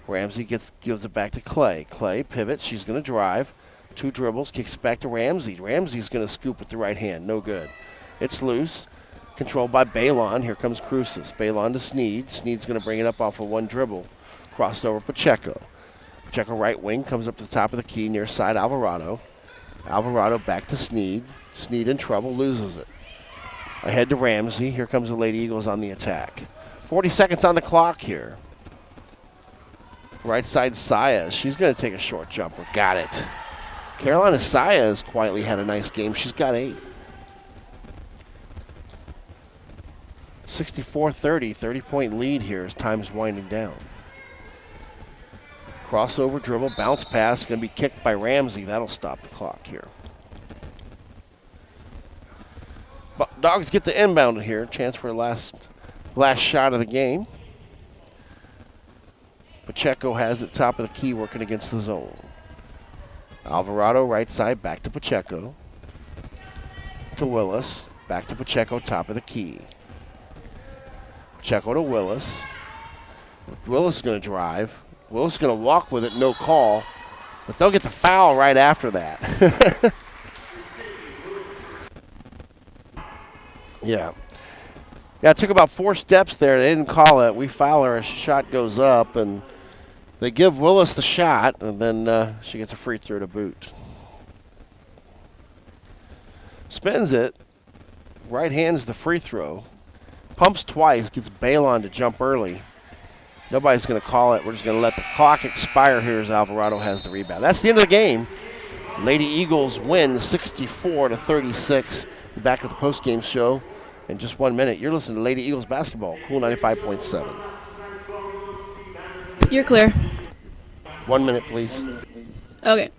Ramsey gives it back to Clay. Clay pivots. She's going to drive. 2 dribbles. Kicks it back to Ramsey. Ramsey's going to scoop with the right hand. No good. It's loose. Controlled by Balon. Here comes Cruces. Balon to Sneed. Sneed's going to bring it up off of 1 dribble. Crossed over Pacheco. Pacheco right wing. Comes up to the top of the key near side Alvarado. Alvarado back to Sneed. Sneed in trouble. Loses it. Ahead to Ramsey. Here comes the Lady Eagles on the attack. 40 seconds on the clock here. Right side Saez. She's going to take a short jumper. Got it. Carolina Saez quietly had a nice game. She's got 8. 64-30. 30-point lead here as time's winding down. Crossover dribble. Bounce pass. Going to be kicked by Ramsey. That'll stop the clock here. But Dogs get the inbound here. Chance for a last shot of the game. Pacheco has it top of the key working against the zone. Alvarado right side back to Pacheco. To Willis. Back to Pacheco top of the key. Pacheco to Willis. Willis is going to drive. Willis is going to walk with it, no call. But they'll get the foul right after that. Yeah. Yeah, it took about 4 steps there. They didn't call it. We foul her. A shot goes up, and they give Willis the shot, and then she gets a free throw to boot. Spins it. Right hands the free throw. Pumps twice. Gets Balon to jump early. Nobody's going to call it. We're just going to let the clock expire here as Alvarado has the rebound. That's the end of the game. Lady Eagles win 64-36. Be back with the postgame show in just 1 minute. You're listening to Lady Eagles basketball, Cool 95.7. You're clear. 1 minute, please. Okay.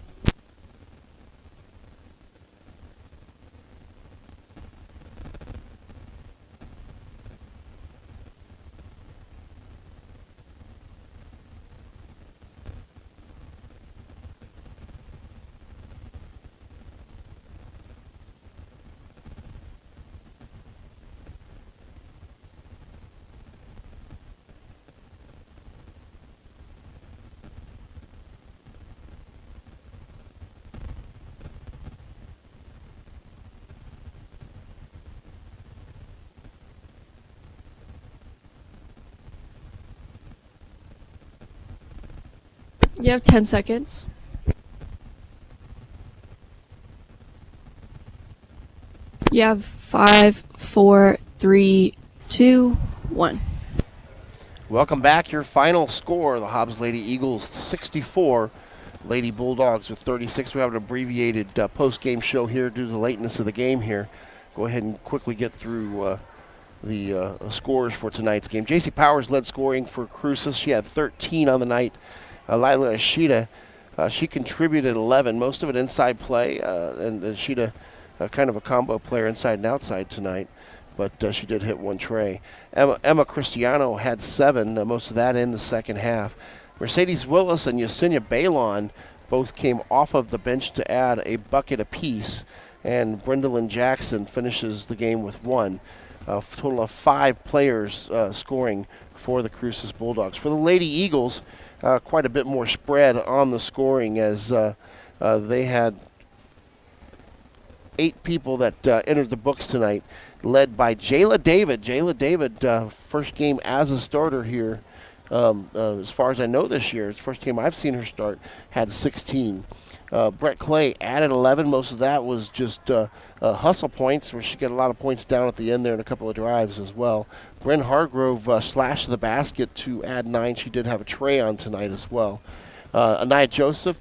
You have 10 seconds. You have 5, 4, 3, 2, 1. Welcome back. Your final score, the Hobbs Lady Eagles 64, Lady Bulldogs with 36. We have an abbreviated post-game show here due to the lateness of the game here. Go ahead and quickly get through the scores for tonight's game. J.C. Powers led scoring for Cruces. She had 13 on the night. Lila Ashita, she contributed 11, most of it inside play, and Ashita, kind of a combo player inside and outside tonight, but she did hit 1 tray. Emma Cristiano had 7, most of that in the second half. Mercedes Willis and Yesenia Balon both came off of the bench to add a bucket apiece, and Brendolyn Jackson finishes the game with 1. A total of 5 players scoring for the Cruces Bulldogs. For the Lady Eagles, quite a bit more spread on the scoring as they had 8 people that entered the books tonight. led by Jayla David. Jayla David, first game as a starter here, as far as I know this year. It's the first game I've seen her start, had 16. Brett Clay added 11. Most of that was just hustle points, where she got a lot of points down at the end there and a couple of drives as well. Bryn Hargrove slashed the basket to add 9. She did have a tray on tonight as well. Anaya Joseph,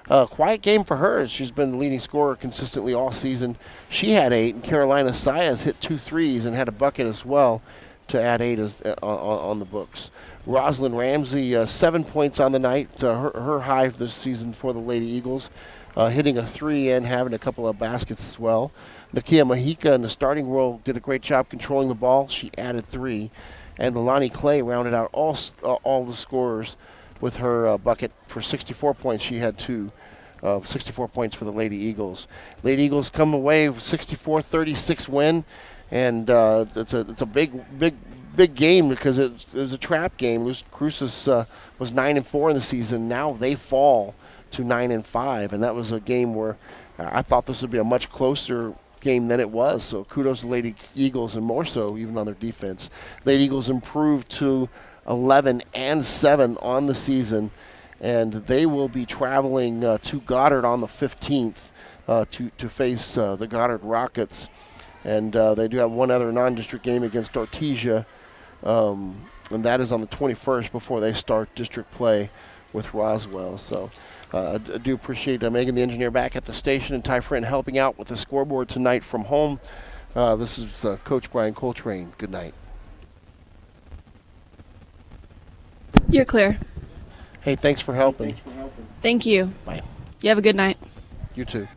quiet game for her. She's been the leading scorer consistently all season. She had 8, and Carolina Sayas hit 2 threes and had a bucket as well to add 8 on the books. Rosalind Ramsey, 7 points on the night, her high this season for the Lady Eagles, hitting a 3 and having a couple of baskets as well. Nakia Mahika in the starting role did a great job controlling the ball. She added 3. And Leilani Clay rounded out all the scorers with her bucket for 64 points. She had 2. 64 points for the Lady Eagles. Lady Eagles come away with 64-36 win, and it's a big game because it was a trap game. Cruces was 9-4 in the season. Now they fall to 9-5, and that was a game where I thought this would be a much closer game than it was. So kudos to Lady Eagles, and more so even on their defense. Lady Eagles improved to 11-7 on the season, and they will be traveling to Goddard on the 15th to face the Goddard Rockets. And they do have one other non-district game against Artesia, and that is on the 21st before they start district play with Roswell. So I do appreciate Megan, the engineer, back at the station, and Ty Friend helping out with the scoreboard tonight from home. This is Coach Brian Coltrane. Good night. You're clear. Hey, thanks for helping. Thank you. Bye. You have a good night. You too.